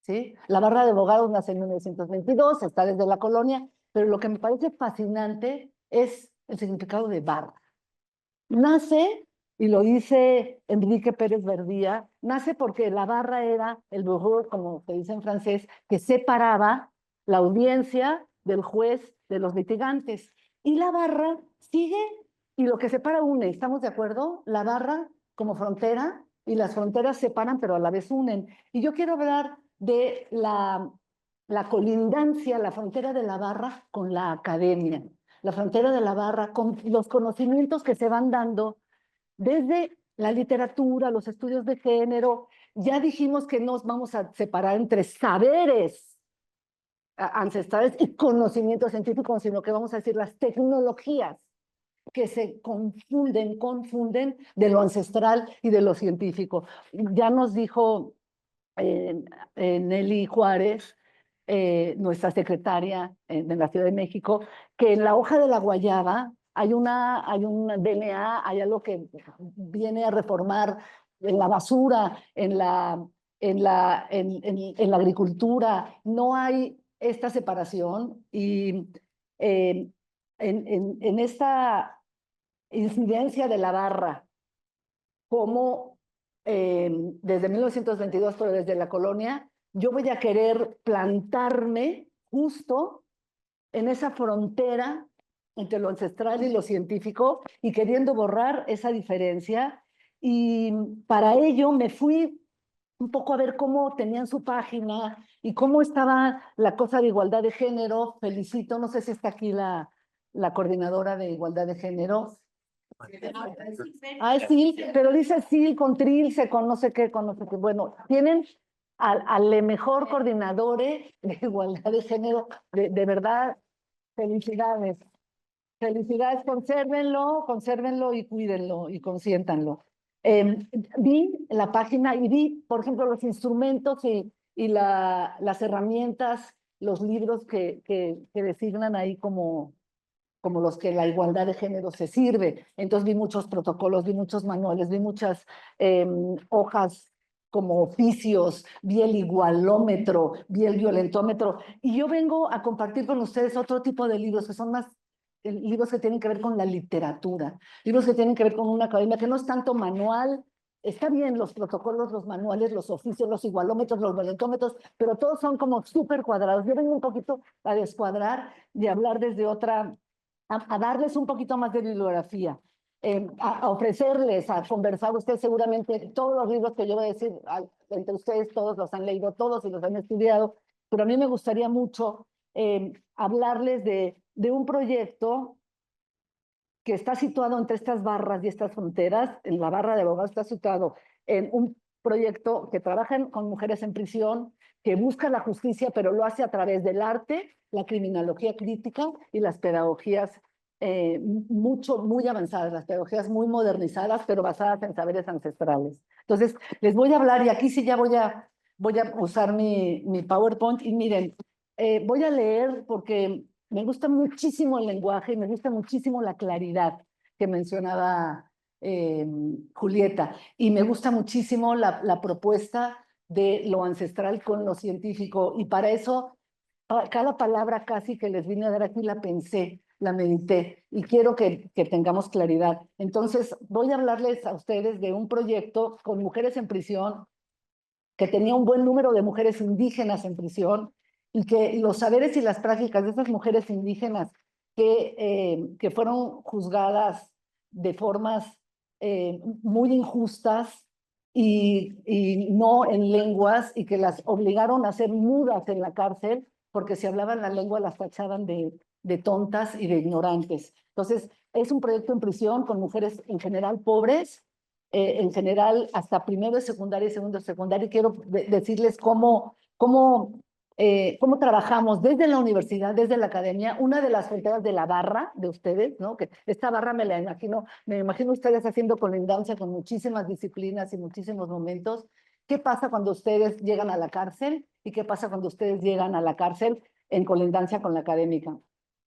¿sí? La barra de abogados nace en 1922, está desde la colonia, pero lo que me parece fascinante es el significado de barra. Nace, y lo dice Enrique Pérez Verdía, nace porque la barra era el bureau, como se dice en francés, que separaba la audiencia del juez de los litigantes. Y la barra sigue, y lo que separa une, ¿estamos de acuerdo? La barra como frontera, y las fronteras separan, pero a la vez unen. Y yo quiero hablar de la colindancia, la frontera de la barra con la academia, la frontera de la barra con los conocimientos que se van dando desde la literatura, los estudios de género. Ya dijimos que nos vamos a separar entre saberes ancestrales y conocimientos científicos, sino que vamos a decir las tecnologías que se confunden de lo ancestral y de lo científico. Ya nos dijo Nelly Juárez, nuestra secretaria de la Ciudad de México, que en la hoja de la guayaba hay un DNA, hay algo que viene a reformar en la basura, en la agricultura. No hay esta separación y en esta incidencia de la barra, como desde 1922, pero desde la colonia, yo voy a querer plantarme justo en esa frontera entre lo ancestral y lo científico y queriendo borrar esa diferencia. Y para ello me fui un poco a ver cómo tenían su página y cómo estaba la cosa de igualdad de género. Felicito, no sé si está aquí la coordinadora de igualdad de género. Ah, sí, pero dice sí, con trilce, con no sé qué, con no sé qué. Bueno, tienen al mejor coordinadores de igualdad de género, de verdad, felicidades. Felicidades, consérvenlo y cuídenlo y consiéntanlo. Vi la página y vi, por ejemplo, los instrumentos y las herramientas, los libros que designan ahí como los que la igualdad de género se sirve. Entonces vi muchos protocolos, vi muchos manuales, vi muchas hojas como oficios, vi el igualómetro, vi el violentómetro. Y yo vengo a compartir con ustedes otro tipo de libros que son más libros que tienen que ver con la literatura, libros que tienen que ver con una academia, que no es tanto manual. Está bien los protocolos, los manuales, los oficios, los igualómetros, los violentómetros, pero todos son como súper cuadrados. Yo vengo un poquito a descuadrar y a hablar desde otra, a darles un poquito más de bibliografía, a ofrecerles, a conversar. Ustedes seguramente todos los libros que yo voy a decir, entre ustedes todos los han leído todos y los han estudiado, pero a mí me gustaría mucho hablarles de un proyecto que está situado entre estas barras y estas fronteras. En la barra de abogados está situado en un proyecto que trabaja con mujeres en prisión, que busca la justicia, pero lo hace a través del arte, la criminología crítica y las pedagogías muy avanzadas, las pedagogías muy modernizadas, pero basadas en saberes ancestrales. Entonces, les voy a hablar, y aquí sí ya voy a usar mi PowerPoint, y miren, voy a leer porque me gusta muchísimo el lenguaje y me gusta muchísimo la claridad que mencionaba Julieta, y me gusta muchísimo la propuesta de lo ancestral con lo científico, y para eso cada palabra casi que les vine a dar aquí la pensé, la medité, y quiero que tengamos claridad. Entonces voy a hablarles a ustedes de un proyecto con mujeres en prisión, que tenía un buen número de mujeres indígenas en prisión, y que los saberes y las prácticas de esas mujeres indígenas que fueron juzgadas de formas muy injustas y no en lenguas, y que las obligaron a ser mudas en la cárcel, porque si hablaban la lengua las tachaban de tontas y de ignorantes. Entonces, es un proyecto en prisión con mujeres en general pobres, en general hasta primero de secundaria y segundo de secundaria, y quiero decirles cómo trabajamos desde la universidad, desde la academia, una de las fronteras de la barra de ustedes, ¿no? Que esta barra me imagino ustedes haciendo colindancia con muchísimas disciplinas y muchísimos momentos. ¿Qué pasa cuando ustedes llegan a la cárcel? ¿Y qué pasa cuando ustedes llegan a la cárcel en colindancia con la académica?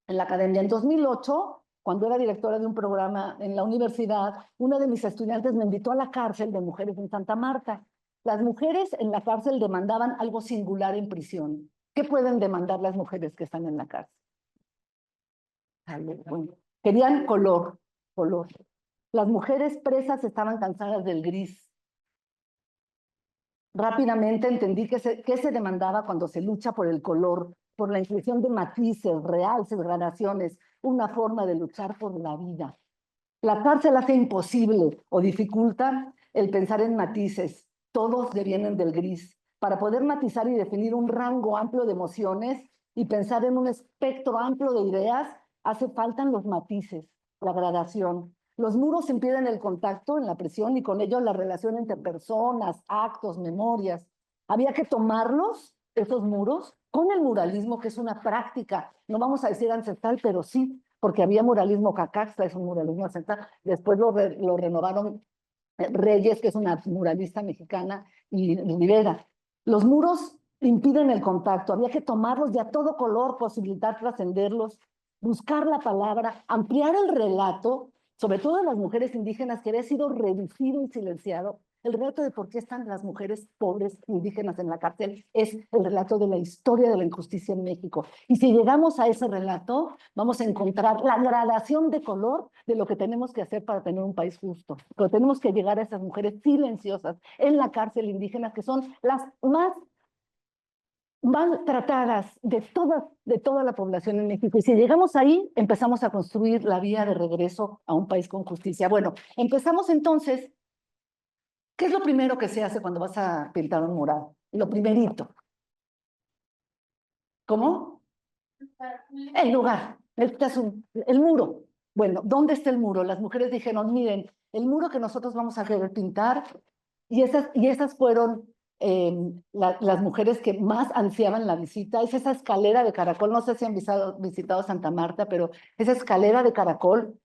En la academia, en 2008, cuando era directora de un programa en la universidad, una de mis estudiantes me invitó a la cárcel de mujeres en Santa Marta. Las mujeres en la cárcel demandaban algo singular en prisión. ¿Qué pueden demandar las mujeres que están en la cárcel? Bueno, querían color. Las mujeres presas estaban cansadas del gris. Rápidamente entendí que se demandaba cuando se lucha por el color, por la inclusión de matices, realces, gradaciones, una forma de luchar por la vida. La cárcel hace imposible o dificulta el pensar en matices. Todos devienen del gris. Para poder matizar y definir un rango amplio de emociones y pensar en un espectro amplio de ideas, hace falta los matices, la gradación. Los muros impiden el contacto en la prisión y con ello la relación entre personas, actos, memorias. Había que tomarlos, esos muros, con el muralismo, que es una práctica, no vamos a decir ancestral, pero sí, porque había muralismo cacaxtla, es un muralismo ancestral. Después lo renovaron Reyes, que es una muralista mexicana, y Rivera. Los muros impiden el contacto, había que tomarlos de a todo color, posibilitar trascenderlos, buscar la palabra, ampliar el relato, sobre todo de las mujeres indígenas, que había sido reducido y silenciado. El relato de por qué están las mujeres pobres indígenas en la cárcel es el relato de la historia de la injusticia en México. Y si llegamos a ese relato, vamos a encontrar la gradación de color de lo que tenemos que hacer para tener un país justo. Pero tenemos que llegar a esas mujeres silenciosas en la cárcel indígenas, que son las más maltratadas de toda la población en México. Y si llegamos ahí, empezamos a construir la vía de regreso a un país con justicia. Bueno, empezamos entonces. ¿Qué es lo primero que se hace cuando vas a pintar un mural? Lo primerito. ¿Cómo? El lugar. El muro. Bueno, ¿dónde está el muro? Las mujeres dijeron, miren, el muro que nosotros vamos a querer pintar, y esas fueron las mujeres que más ansiaban la visita, es esa escalera de caracol. No sé si han visitado Santa Marta, pero esa escalera de caracol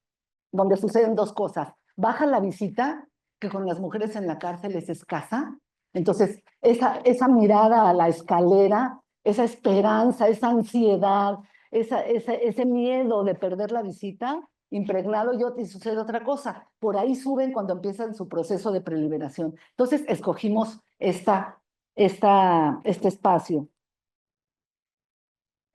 donde suceden dos cosas. Baja la visita, que con las mujeres en la cárcel es escasa. Entonces, esa mirada a la escalera, esa esperanza, esa ansiedad, ese miedo de perder la visita, impregnado, y sucede otra cosa. Por ahí suben cuando empiezan su proceso de preliberación. Entonces, escogimos este espacio.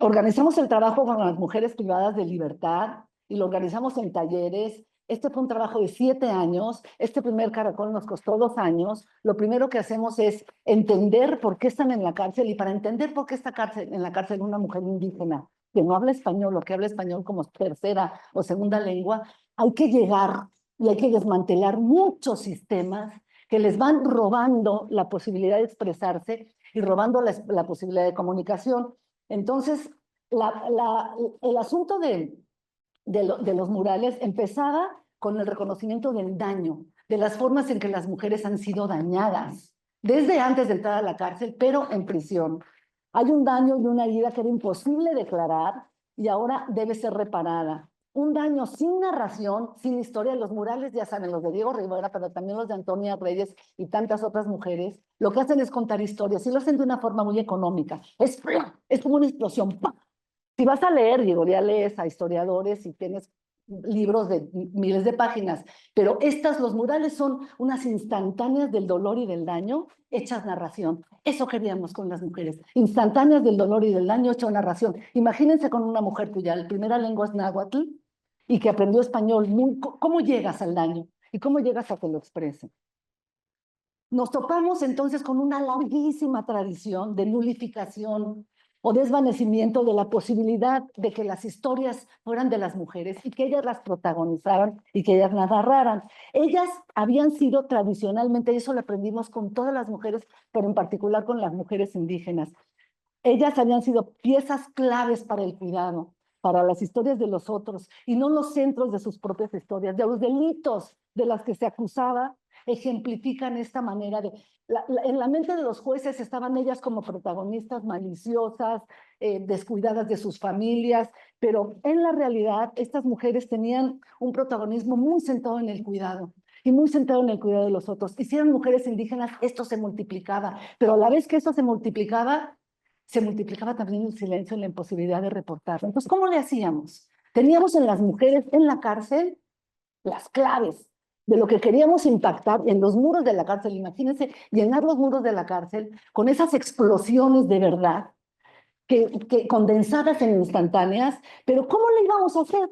Organizamos el trabajo con las mujeres privadas de libertad y lo organizamos en talleres. Este fue un trabajo de 7 años. Este primer caracol nos costó 2 años. Lo primero que hacemos es entender por qué están en la cárcel, y para entender por qué está en la cárcel una mujer indígena que no habla español o que habla español como tercera o segunda lengua, hay que llegar y hay que desmantelar muchos sistemas que les van robando la posibilidad de expresarse y robando la posibilidad de comunicación. Entonces, el asunto de los murales empezaba con el reconocimiento del daño, de las formas en que las mujeres han sido dañadas, desde antes de entrar a la cárcel, pero en prisión. Hay un daño y una herida que era imposible declarar y ahora debe ser reparada. Un daño sin narración, sin historia. Los murales, ya saben, los de Diego Rivera, pero también los de Antonia Reyes y tantas otras mujeres, lo que hacen es contar historias y lo hacen de una forma muy económica. Es como una explosión. ¡Pam! Si vas a leer, digo, ya lees a historiadores y tienes libros de miles de páginas, pero los murales son unas instantáneas del dolor y del daño hechas narración. Eso queríamos con las mujeres, instantáneas del dolor y del daño hechas narración. Imagínense con una mujer cuya primera lengua es náhuatl y que aprendió español. ¿Cómo llegas al daño? ¿Y cómo llegas a que lo exprese? Nos topamos entonces con una larguísima tradición de nulificación o desvanecimiento de la posibilidad de que las historias fueran de las mujeres y que ellas las protagonizaran y que ellas las narraran. Ellas habían sido tradicionalmente, y eso lo aprendimos con todas las mujeres, pero en particular con las mujeres indígenas, ellas habían sido piezas claves para el cuidado, para las historias de los otros, y no los centros de sus propias historias. De los delitos de las que se acusaba ejemplifican esta manera de... en la mente de los jueces estaban ellas como protagonistas maliciosas, descuidadas de sus familias, pero en la realidad estas mujeres tenían un protagonismo muy centrado en el cuidado y muy centrado en el cuidado de los otros. Y si eran mujeres indígenas, esto se multiplicaba, pero a la vez que eso se multiplicaba también el silencio y la imposibilidad de reportarlo. Entonces, ¿cómo le hacíamos? Teníamos en las mujeres en la cárcel las claves de lo que queríamos impactar en los muros de la cárcel. Imagínense llenar los muros de la cárcel con esas explosiones de verdad que condensadas en instantáneas, pero ¿cómo le íbamos a hacer?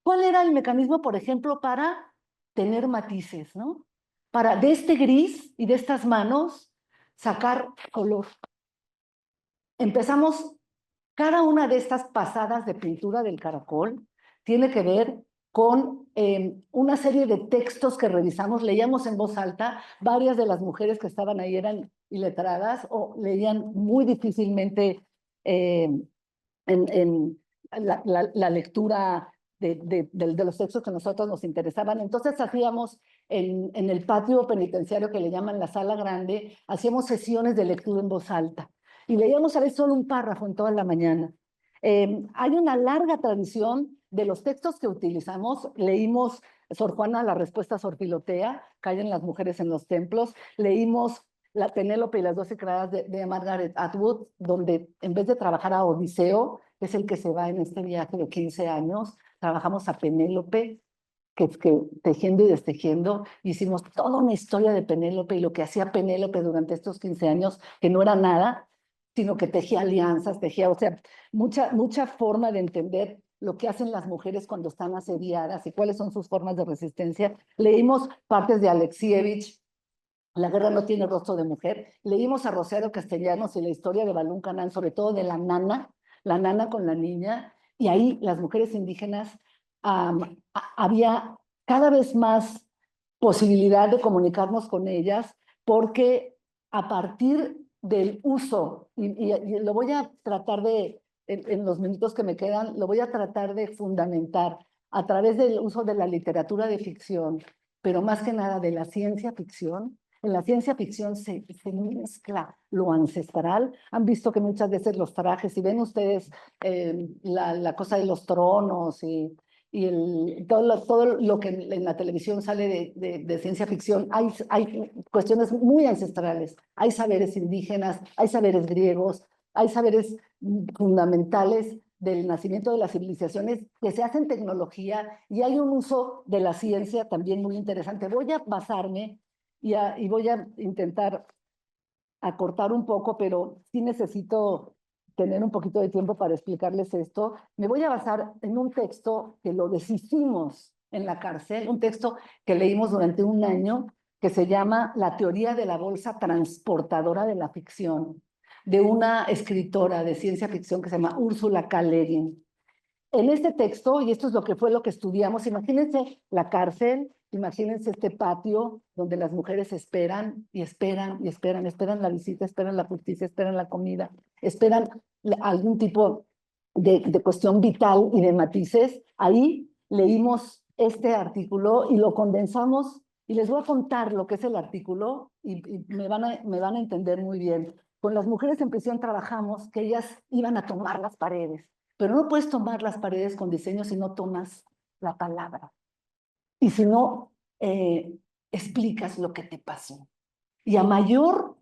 ¿Cuál era el mecanismo, por ejemplo, para tener matices, ¿no? Para de este gris y de estas manos sacar color. Empezamos, cada una de estas pasadas de pintura del caracol tiene que ver con una serie de textos que revisamos, leíamos en voz alta. Varias de las mujeres que estaban ahí eran iletradas o leían muy difícilmente en la lectura de los textos que a nosotros nos interesaban. Entonces hacíamos en el patio penitenciario, que le llaman la sala grande, hacíamos sesiones de lectura en voz alta y leíamos a veces solo un párrafo en toda la mañana. Hay una larga tradición de los textos que utilizamos. Leímos Sor Juana, la respuesta a Sor Filotea, callen las mujeres en los templos. Leímos la Penélope y las 12 criadas de Margaret Atwood, donde en vez de trabajar a Odiseo, que es el que se va en este viaje de 15 años, trabajamos a Penélope. que tejiendo y destejiendo, hicimos toda una historia de Penélope y lo que hacía Penélope durante estos 15 años, que no era nada, sino que tejía alianzas, tejía, o sea, mucha forma de entender lo que hacen las mujeres cuando están asediadas y cuáles son sus formas de resistencia. Leímos partes de Alexievich, La guerra no tiene rostro de mujer. Leímos a Rosario Castellanos y la historia de Balún Canán, sobre todo de la nana con la niña, y ahí las mujeres indígenas había cada vez más posibilidad de comunicarnos con ellas, porque a partir del uso, y lo voy a tratar de, en los minutos que me quedan, lo voy a tratar de fundamentar a través del uso de la literatura de ficción, pero más que nada de la ciencia ficción. En la ciencia ficción se mezcla lo ancestral. Han visto que muchas veces los trajes, si ven ustedes la cosa de los tronos y todo lo que en la televisión sale de ciencia ficción, hay cuestiones muy ancestrales. Hay saberes indígenas, hay saberes griegos, hay saberes fundamentales del nacimiento de las civilizaciones que se hacen tecnología, y hay un uso de la ciencia también muy interesante. Voy a basarme y voy a intentar acortar un poco, pero sí necesito tener un poquito de tiempo para explicarles esto. Me voy a basar en un texto que lo deshicimos en la cárcel, un texto que leímos durante un año, que se llama La teoría de la bolsa transportadora de la ficción, de una escritora de ciencia ficción que se llama Ursula K. Le Guin. En este texto, y esto es lo que estudiamos, imagínense la cárcel, imagínense este patio donde las mujeres esperan y esperan y esperan, esperan la visita, esperan la justicia, esperan la comida, esperan algún tipo de cuestión vital y de matices. Ahí leímos este artículo y lo condensamos, y les voy a contar lo que es el artículo y me van a entender muy bien. Con las mujeres en prisión trabajamos que ellas iban a tomar las paredes, pero no puedes tomar las paredes con diseño si no tomas la palabra y si no explicas lo que te pasó. Y a mayor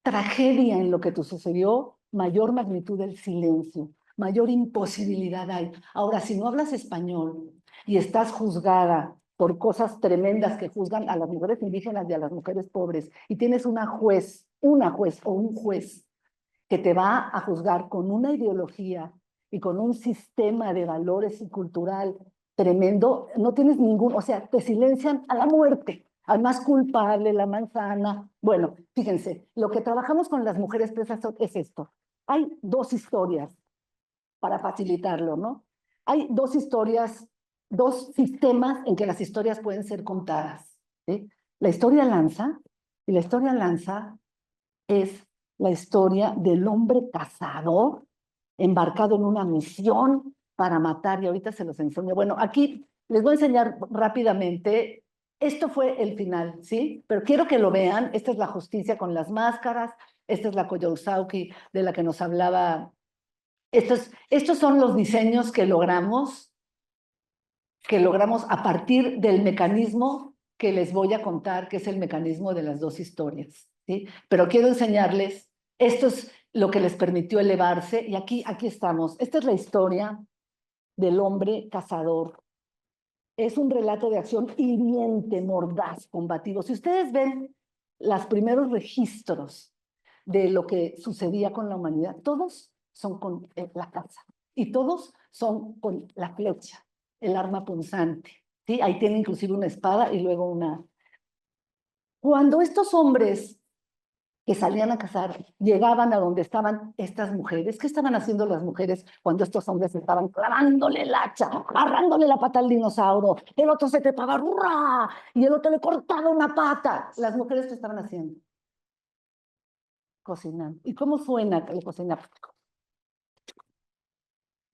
tragedia en lo que te sucedió, mayor magnitud del silencio, mayor imposibilidad hay. Ahora, si no hablas español y estás juzgada por cosas tremendas que juzgan a las mujeres indígenas y a las mujeres pobres, y tienes una juez o un juez que te va a juzgar con una ideología y con un sistema de valores y cultural tremendo, no tienes ningún, o sea, te silencian a la muerte, al más culpable, la manzana. Bueno, fíjense, lo que trabajamos con las mujeres presas es esto. Hay dos historias para facilitarlo, ¿no? Hay dos historias, dos sistemas en que las historias pueden ser contadas, ¿sí? La historia lanza, y la historia lanza es la historia del hombre casado embarcado en una misión para matar, y ahorita se los enseño. Bueno, aquí les voy a enseñar rápidamente. Esto fue el final, ¿sí? Pero quiero que lo vean. Esta es la justicia con las máscaras, esta es la Coyolxauhqui de la que nos hablaba. Estos son los diseños que logramos a partir del mecanismo que les voy a contar, que es el mecanismo de las dos historias, ¿sí? Pero quiero enseñarles, esto es lo que les permitió elevarse, y aquí estamos. Esta es la historia del hombre cazador. Es un relato de acción hiriente, mordaz, combativo. Si ustedes ven los primeros registros de lo que sucedía con la humanidad, todos son con la caza, y todos son con la flecha, el arma punzante, ¿sí? Ahí tiene inclusive una espada y luego una. Cuando estos hombres que salían a cazar llegaban a donde estaban estas mujeres, ¿qué estaban haciendo las mujeres cuando estos hombres estaban clavándole el hacha, agarrándole la pata al dinosaurio? El otro se trepaba, ¡hurra! Y el otro le cortaba una pata. Las mujeres, ¿qué estaban haciendo? Cocinando. ¿Y cómo suena el cocinar?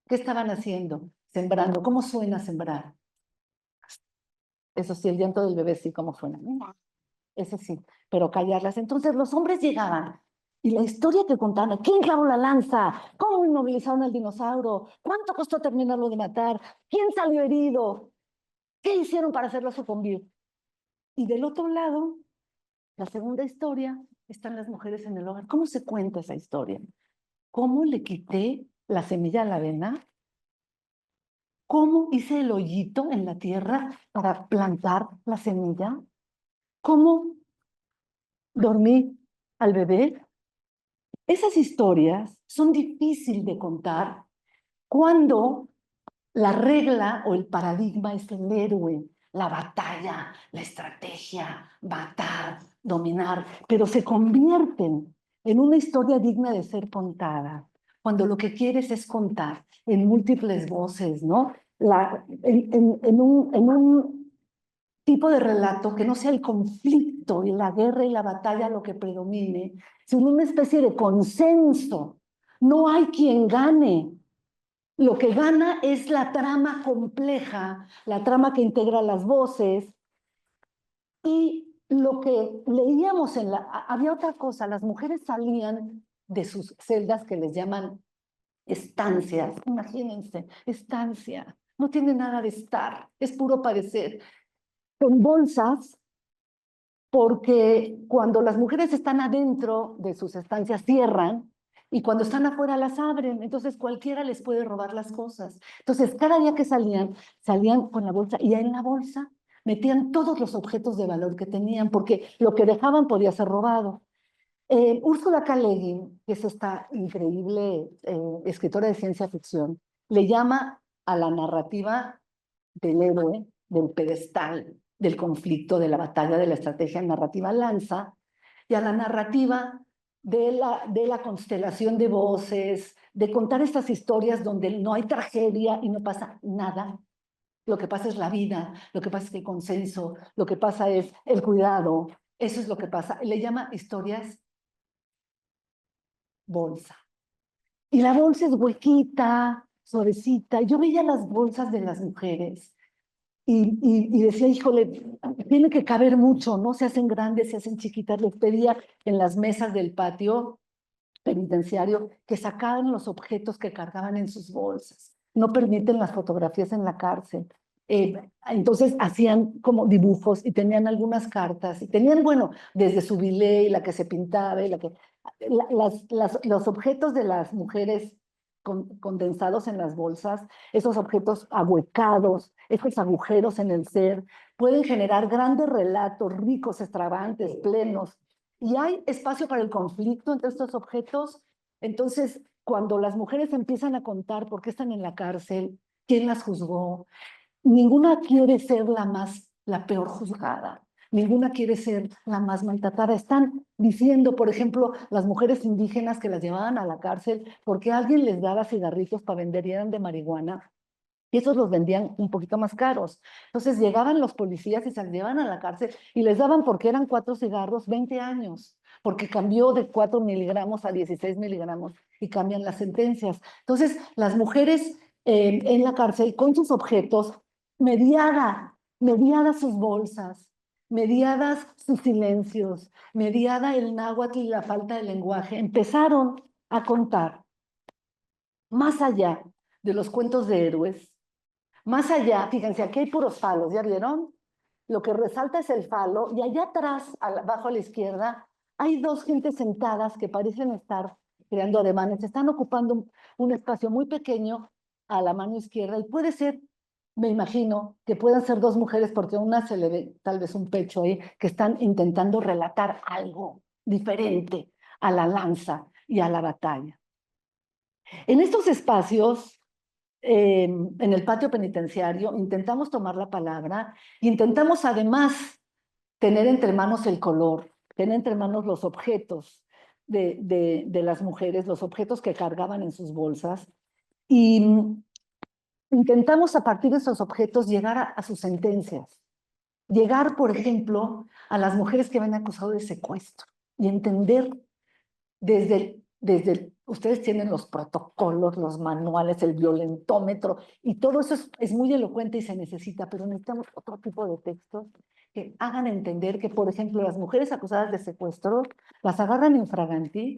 ¿Qué estaban haciendo? Sembrando. ¿Cómo suena sembrar? Eso sí, el llanto del bebé sí, ¿cómo suena? Ese sí, pero callarlas. Entonces los hombres llegaban y la historia que contaban, ¿quién clavó la lanza? ¿Cómo inmovilizaron al dinosaurio? ¿Cuánto costó terminarlo de matar? ¿Quién salió herido? ¿Qué hicieron para hacerlo sucumbir? Y del otro lado, la segunda historia, están las mujeres en el hogar. ¿Cómo se cuenta esa historia? ¿Cómo le quité la semilla a la avena? ¿Cómo hice el hoyito en la tierra para plantar la semilla? ¿Cómo dormí al bebé? Esas historias son difíciles de contar cuando la regla o el paradigma es el héroe, la batalla, la estrategia, matar, dominar, pero se convierten en una historia digna de ser contada cuando lo que quieres es contar en múltiples voces, ¿no? En un tipo de relato que no sea el conflicto y la guerra y la batalla lo que predomine, sino una especie de consenso. No hay quien gane. Lo que gana es la trama compleja, la trama que integra las voces. Y lo que leíamos había otra cosa, las mujeres salían de sus celdas que les llaman estancias. Imagínense, estancia. No tiene nada de estar, es puro parecer. Con bolsas, porque cuando las mujeres están adentro de sus estancias cierran y cuando están afuera las abren, entonces cualquiera les puede robar las cosas. Entonces cada día que salían con la bolsa y en la bolsa metían todos los objetos de valor que tenían, porque lo que dejaban podía ser robado. Úrsula K. Le Guin, que es esta increíble escritora de ciencia ficción, le llama a la narrativa del héroe, del pedestal, del conflicto, de la batalla, de la estrategia narrativa lanza, y a la narrativa de la constelación de voces, de contar estas historias donde no hay tragedia y no pasa nada. Lo que pasa es la vida, lo que pasa es que hay consenso, lo que pasa es el cuidado, eso es lo que pasa. Le llama historias bolsa. Y la bolsa es huequita, suavecita. Yo veía las bolsas de las mujeres y decía, híjole, tiene que caber mucho, ¿no? Se hacen grandes, se hacen chiquitas. Les pedía en las mesas del patio penitenciario que sacaran los objetos que cargaban en sus bolsas. No permiten las fotografías en la cárcel. Entonces hacían como dibujos y tenían algunas cartas y tenían, bueno, desde su bilé y la que se pintaba y los objetos de las mujeres condensados en las bolsas, esos objetos ahuecados, esos agujeros en el ser, pueden generar grandes relatos ricos, extravagantes, plenos. Y hay espacio para el conflicto entre estos objetos. Entonces, cuando las mujeres empiezan a contar por qué están en la cárcel, quién las juzgó, ninguna quiere ser la peor juzgada. Ninguna quiere ser la más maltratada. Están diciendo, por ejemplo, las mujeres indígenas que las llevaban a la cárcel porque alguien les daba cigarritos para vender y eran de marihuana. Y esos los vendían un poquito más caros. Entonces llegaban los policías y se las llevaban a la cárcel y les daban, porque eran 4 cigarros, 20 años, porque cambió de 4 miligramos a 16 miligramos y cambian las sentencias. Entonces las mujeres en la cárcel con sus objetos, mediadas sus bolsas, mediadas sus silencios, mediada el náhuatl y la falta de lenguaje, empezaron a contar más allá de los cuentos de héroes. Más allá, fíjense, aquí hay puros falos, ¿ya vieron? Lo que resalta es el falo, y allá atrás, abajo a la izquierda, hay 2 gentes sentadas que parecen estar creando ademanes, están ocupando un espacio muy pequeño a la mano izquierda, y puede ser, me imagino, que puedan ser 2 mujeres, porque a una se le ve tal vez un pecho ahí, que están intentando relatar algo diferente a la lanza y a la batalla. En estos espacios, en el patio penitenciario, intentamos tomar la palabra, intentamos además tener entre manos el color, tener entre manos los objetos de las mujeres, los objetos que cargaban en sus bolsas, y intentamos a partir de esos objetos llegar a sus sentencias, llegar, por ejemplo, a las mujeres que ven acusado de secuestro y entender ustedes tienen los protocolos, los manuales, el violentómetro, y todo eso es muy elocuente y se necesita, pero necesitamos otro tipo de textos que hagan entender que, por ejemplo, las mujeres acusadas de secuestro las agarran in fraganti.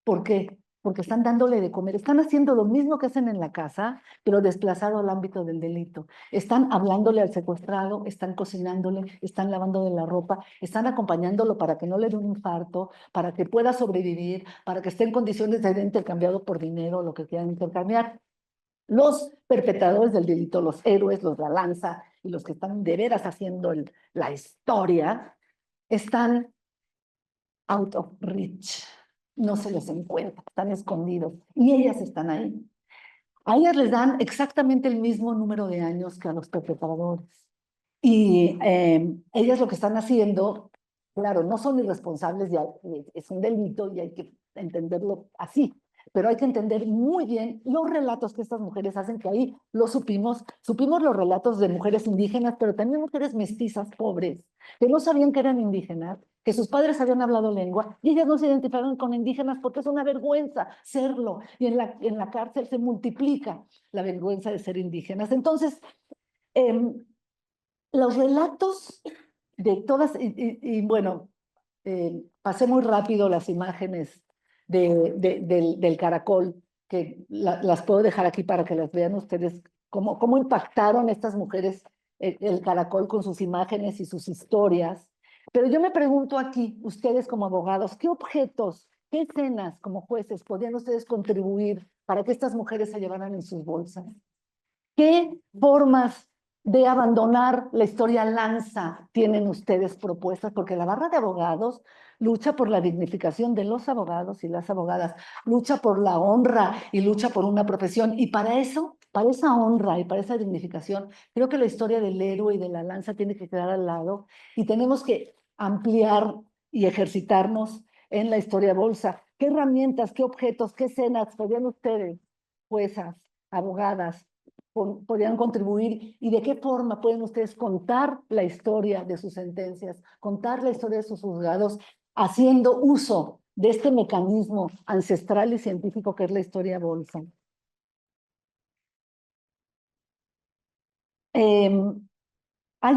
¿Por qué? Porque están dándole de comer, están haciendo lo mismo que hacen en la casa, pero desplazado al ámbito del delito. Están hablándole al secuestrado, están cocinándole, están lavándole la ropa, están acompañándolo para que no le dé un infarto, para que pueda sobrevivir, para que esté en condiciones de ser intercambiado por dinero, lo que quieran intercambiar. Los perpetradores del delito, los héroes, los de la lanza y los que están de veras haciendo la historia, están out of reach. No se les encuentra, están escondidos y ellas están ahí. A ellas les dan exactamente el mismo número de años que a los perpetradores. Y ellas lo que están haciendo, claro, no son irresponsables, es un delito y hay que entenderlo así, pero hay que entender muy bien los relatos que estas mujeres hacen, que ahí lo supimos los relatos de mujeres indígenas, pero también mujeres mestizas, pobres, que no sabían que eran indígenas, que sus padres habían hablado lengua, y ellas no se identificaron con indígenas porque es una vergüenza serlo, y en la cárcel se multiplica la vergüenza de ser indígenas. Entonces, los relatos de todas, bueno, pasé muy rápido las imágenes del caracol, que las puedo dejar aquí para que las vean ustedes, cómo impactaron estas mujeres el caracol con sus imágenes y sus historias. Pero yo me pregunto aquí, ustedes como abogados, ¿qué objetos, qué escenas como jueces podrían ustedes contribuir para que estas mujeres se llevaran en sus bolsas? ¿Qué formas de abandonar la historia lanza tienen ustedes propuestas? Porque la barra de abogados lucha por la dignificación de los abogados y las abogadas, lucha por la honra y lucha por una profesión. Y para eso, para esa honra y para esa dignificación, creo que la historia del héroe y de la lanza tiene que quedar al lado y tenemos que ampliar y ejercitarnos en la historia bolsa. ¿Qué herramientas, qué objetos, qué escenas podrían ustedes, juezas, abogadas, podrían contribuir y de qué forma pueden ustedes contar la historia de sus sentencias, contar la historia de sus juzgados, haciendo uso de este mecanismo ancestral y científico que es la historia bolsa? Hay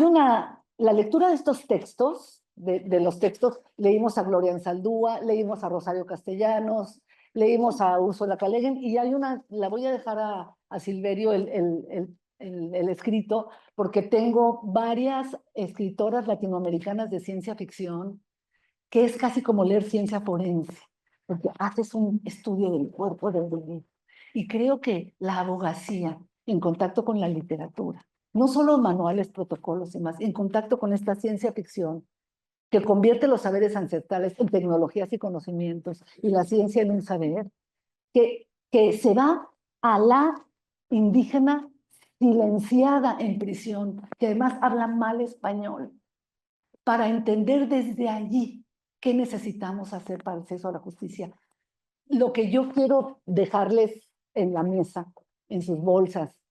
la lectura de estos textos, de los textos, leímos a Gloria Anzaldúa, leímos a Rosario Castellanos, leímos a Úrsula K. Le Guin, y hay la voy a dejar a Silverio el escrito, porque tengo varias escritoras latinoamericanas de ciencia ficción, que es casi como leer ciencia forense, porque haces un estudio del cuerpo del delito. Y creo que la abogacía, en contacto con la literatura, no solo manuales, protocolos y más, en contacto con esta ciencia ficción, que convierte los saberes ancestrales en tecnologías y conocimientos, y la ciencia en un saber, que se va a la indígena silenciada en prisión, que además habla mal español, para entender desde allí qué necesitamos hacer para el acceso a la justicia. Lo que yo quiero dejarles en la mesa, en sus bolsas,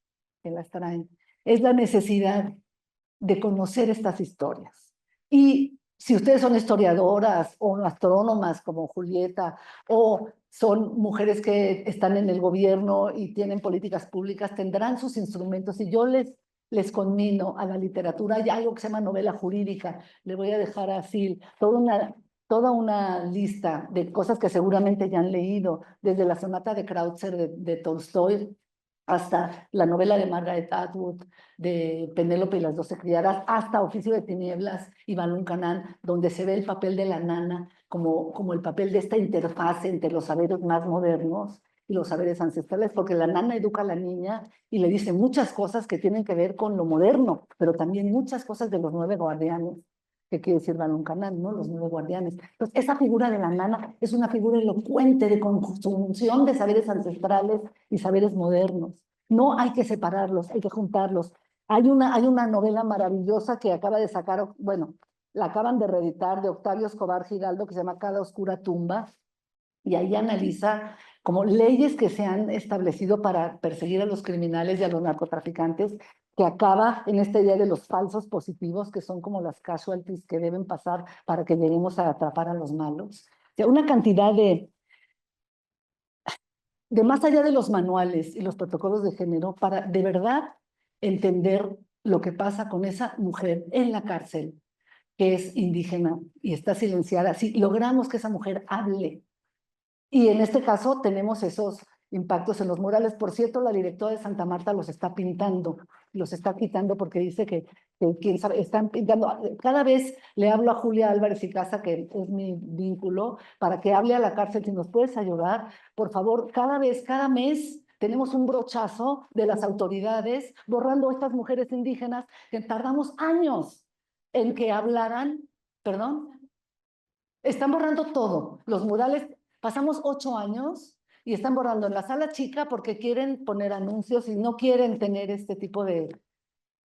que las traen, es la necesidad de conocer estas historias. Y si ustedes son historiadoras o astrónomas como Julieta, o son mujeres que están en el gobierno y tienen políticas públicas, tendrán sus instrumentos. Y yo les conmino a la literatura. Hay algo que se llama novela jurídica. Le voy a dejar así toda una lista de cosas que seguramente ya han leído, desde la sonata de Kreutzer de Tolstoy, hasta la novela de Margaret Atwood, de Penélope y las 12 criadas, hasta Oficio de Tinieblas y Balún Canán, donde se ve el papel de la nana como el papel de esta interfaz entre los saberes más modernos y los saberes ancestrales, porque la nana educa a la niña y le dice muchas cosas que tienen que ver con lo moderno, pero también muchas cosas de los 9 guardianes, que quiere decir Balún Canán, ¿no? Los 9 guardianes. Entonces, esa figura de la nana es una figura elocuente de conjunción de saberes ancestrales y saberes modernos. No hay que separarlos, hay que juntarlos. Hay una novela maravillosa que acaba de sacar, bueno, la acaban de reeditar, de Octavio Escobar Giraldo, que se llama Cada oscura tumba, y ahí analiza como leyes que se han establecido para perseguir a los criminales y a los narcotraficantes, que acaba en esta idea de los falsos positivos, que son como las casualties que deben pasar para que lleguemos a atrapar a los malos. O sea, una cantidad de más allá de los manuales y los protocolos de género, para de verdad entender lo que pasa con esa mujer en la cárcel, que es indígena y está silenciada. Si logramos que esa mujer hable, y en este caso tenemos esos impactos en los murales. Por cierto, la directora de Santa Marta los está pintando, los está quitando porque dice que quién sabe, están pintando. Cada vez le hablo a Julia Álvarez y Casa, que es mi vínculo, para que hable a la cárcel. Si nos puedes ayudar, por favor, cada mes tenemos un brochazo de las autoridades borrando a estas mujeres indígenas que tardamos años en que hablaran, perdón, están borrando todo. Los murales, pasamos 8 años y están borrando en la sala chica porque quieren poner anuncios y no quieren tener este tipo de...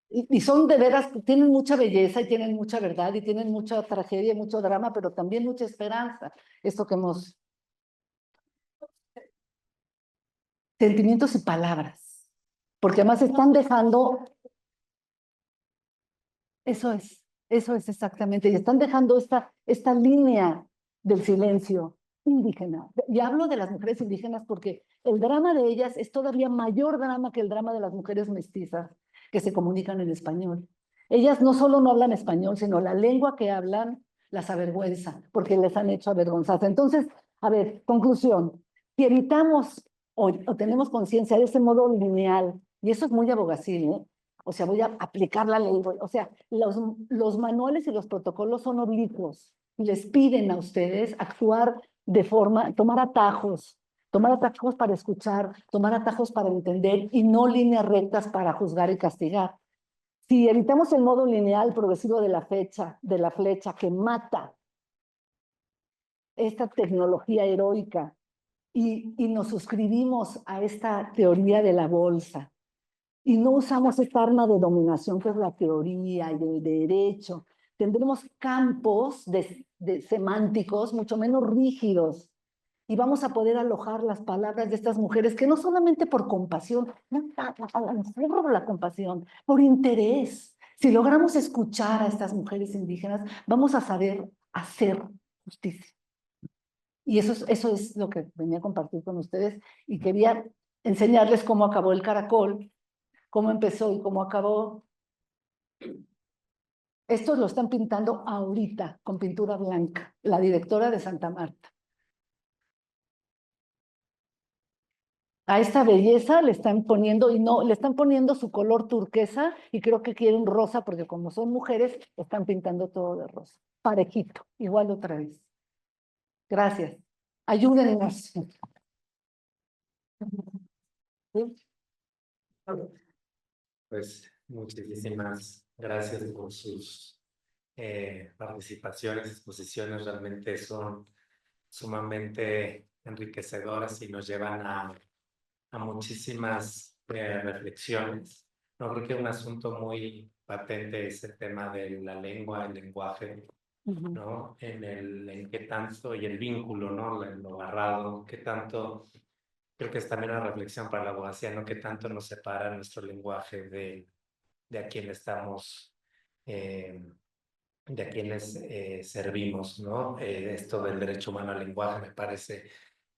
Y son de veras, tienen mucha belleza y tienen mucha verdad y tienen mucha tragedia y mucho drama, pero también mucha esperanza. Esto que hemos... Sentimientos y palabras. Porque además están dejando... Eso es exactamente. Y están dejando esta línea del silencio indígena. Y hablo de las mujeres indígenas porque el drama de ellas es todavía mayor drama que el drama de las mujeres mestizas que se comunican en español. Ellas no solo no hablan español, sino la lengua que hablan las avergüenza, porque les han hecho avergonzarse. Entonces, a ver, conclusión. Si evitamos o tenemos conciencia de ese modo lineal, y eso es muy abogacil, ¿eh? O sea, voy a aplicar la ley. O sea, los manuales y los protocolos son oblicuos y les piden a ustedes actuar de forma, tomar atajos para escuchar, tomar atajos para entender y no líneas rectas para juzgar y castigar. Si evitamos el modo lineal progresivo de la flecha que mata esta tecnología heroica y nos suscribimos a esta teoría de la bolsa, y no usamos esta arma de dominación que es la teoría y el derecho, tendremos campos semánticos mucho menos rígidos y vamos a poder alojar las palabras de estas mujeres que no solamente por compasión, no por la compasión, por interés. Si logramos escuchar a estas mujeres indígenas, vamos a saber hacer justicia. Y eso es lo que venía a compartir con ustedes y quería enseñarles cómo acabó el caracol, cómo empezó y cómo acabó. Esto lo están pintando ahorita con pintura blanca, la directora de Santa Marta. A esta belleza le están poniendo, y no, le están poniendo su color turquesa y creo que quieren rosa porque como son mujeres, están pintando todo de rosa. Parejito, igual otra vez. Gracias. Ayúdennos. ¿Sí? Pues muchísimas gracias por sus participaciones, exposiciones, realmente son sumamente enriquecedoras y nos llevan a muchísimas reflexiones. No creo que un asunto muy patente es el tema de la lengua, el lenguaje, ¿no? En qué tanto, y el vínculo, ¿no? Lo agarrado, qué tanto, creo que es también una reflexión para la abogacía, ¿no? Qué tanto nos separa nuestro lenguaje de a quien estamos, de a quienes servimos, ¿no? Esto del derecho humano al lenguaje me parece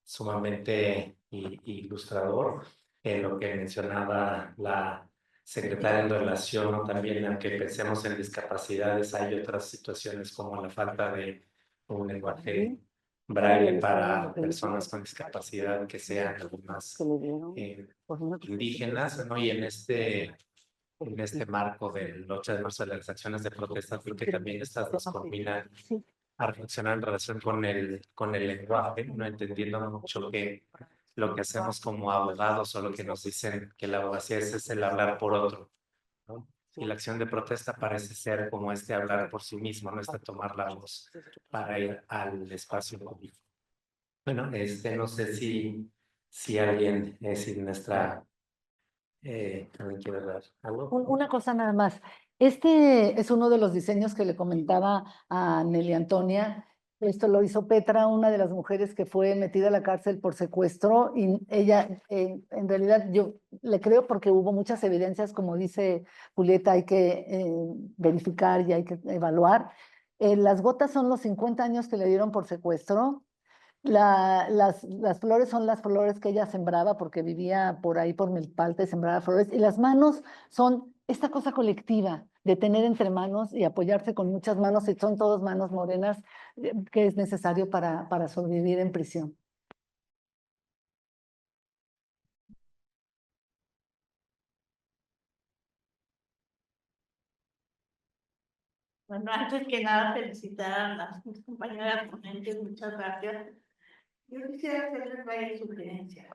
sumamente ilustrador. Lo que mencionaba la secretaria en relación, ¿no? También, aunque pensemos en discapacidades, hay otras situaciones como la falta de un lenguaje braille para personas con discapacidad que sean algunas indígenas, ¿no? Y en este marco del 8 de marzo de las acciones de protesta, creo que también estas nos combinan a reflexionar en relación con el lenguaje, no entendiendo mucho que lo que hacemos como abogados o lo que nos dicen que la abogacía es el hablar por otro, ¿no? Y la acción de protesta parece ser como hablar por sí mismo, no tomar la voz para ir al espacio público. Bueno, no sé si alguien si nuestra ¿alguien quiere dar algo? Una cosa nada más. Este es uno de los diseños que le comentaba a Nelly Antonia. Esto lo hizo Petra, una de las mujeres que fue metida a la cárcel por secuestro, y ella, en realidad, yo le creo porque hubo muchas evidencias, como dice Julieta, hay que verificar y hay que evaluar. Las gotas son los 50 años que le dieron por secuestro. Las flores son las flores que ella sembraba porque vivía por ahí por Milpalta y sembraba flores. Y las manos son esta cosa colectiva de tener entre manos y apoyarse con muchas manos, y son todas manos morenas, que es necesario para sobrevivir en prisión. Bueno, antes que nada felicitar a las compañeras ponentes, muchas gracias. Yo quisiera hacerles varias sugerencias.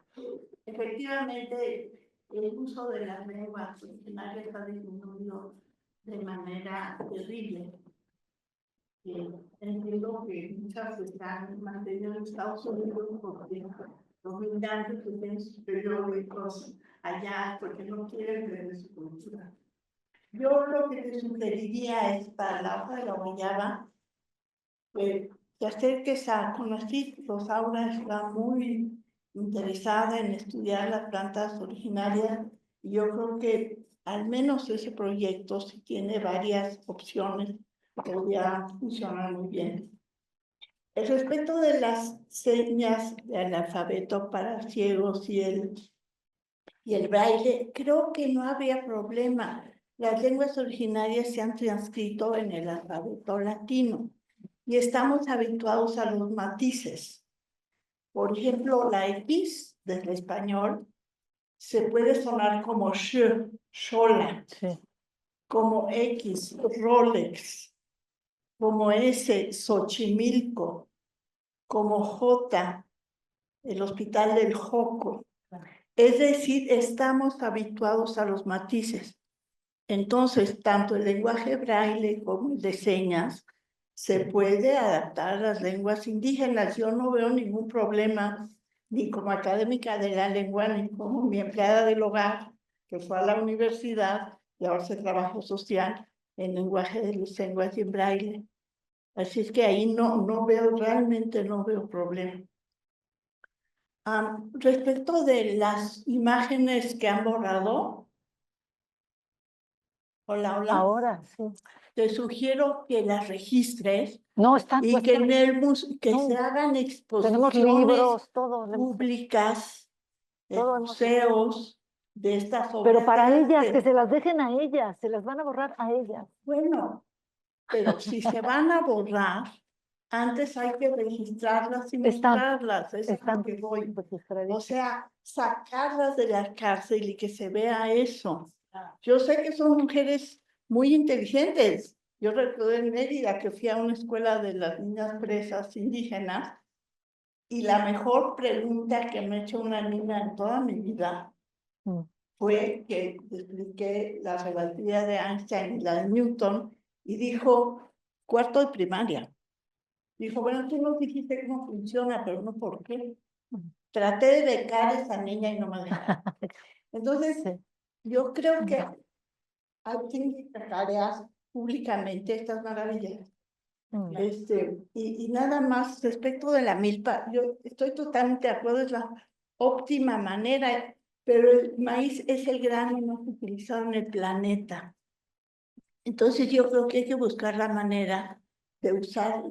Efectivamente, el uso de las lenguas originarias ha disminuido de manera terrible. Entiendo que muchas están manteniendo en Estados Unidos porque los migrantes que tienen sus periódicos allá porque no quieren perder su cultura. Yo lo que te sugeriría es para la hoja de la guayaba, te acerques con los cítricos. Aura está muy interesada en estudiar las plantas originarias y yo creo que al menos ese proyecto, si tiene varias opciones, podría funcionar muy bien. El respecto de las señas del alfabeto para ciegos y el braille, creo que no habría problema. Las lenguas originarias se han transcrito en el alfabeto latino y estamos habituados a los matices. Por ejemplo, la X del español se puede sonar como sh, shola, Sí. como X, Rolex, como S, Xochimilco, como J, el Hospital del Joco. Es decir, estamos habituados a los matices. Entonces, tanto el lenguaje braille como el de señas se puede adaptar a las lenguas indígenas. Yo no veo ningún problema, ni como académica de la lengua, ni como mi empleada del hogar, que fue a la universidad y ahora hace trabajo social en lenguaje de las lenguas y en braille. Así es que ahí realmente no veo problema. Respecto de las imágenes que han borrado, hola. Ahora, sí. Te sugiero que las registres No, están y pues, que en el que no. se hagan Tenemos exposiciones libros, todo. públicas, Todo museos de estas obras. Pero para de ellas, arte. que se las dejen a ellas, se las van a borrar a ellas. Bueno, pero si se van a borrar, antes hay que registrarlas y mostrarlas. Es a lo que voy. O sea, sacarlas de la cárcel y que se vea eso. Yo sé que son mujeres muy inteligentes. Yo recuerdo en Mérida que fui a una escuela de las niñas presas indígenas y la mejor pregunta que me ha hecho una niña en toda mi vida fue que expliqué la relatividad de Einstein y la de Newton y dijo, cuarto de primaria. Dijo, bueno, tú nos dijiste cómo funciona, pero no por qué. Traté de becar a esa niña y no me dejaron. Entonces, yo creo que hay que indicar tareas públicamente estas maravillas. Y nada más respecto de la milpa, yo estoy totalmente de acuerdo, es la óptima manera, pero el maíz es el grano más utilizado en el planeta. Entonces yo creo que hay que buscar la manera de usar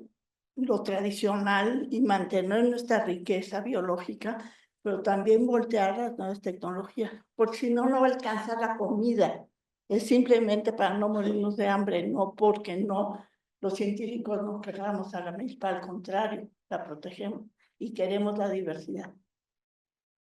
lo tradicional y mantener nuestra riqueza biológica, pero también voltear las nuevas tecnologías, porque si no, no va a alcanzar la comida. Es simplemente para no morirnos de hambre, no porque no, los científicos no queramos a la milpa, al contrario, la protegemos y queremos la diversidad.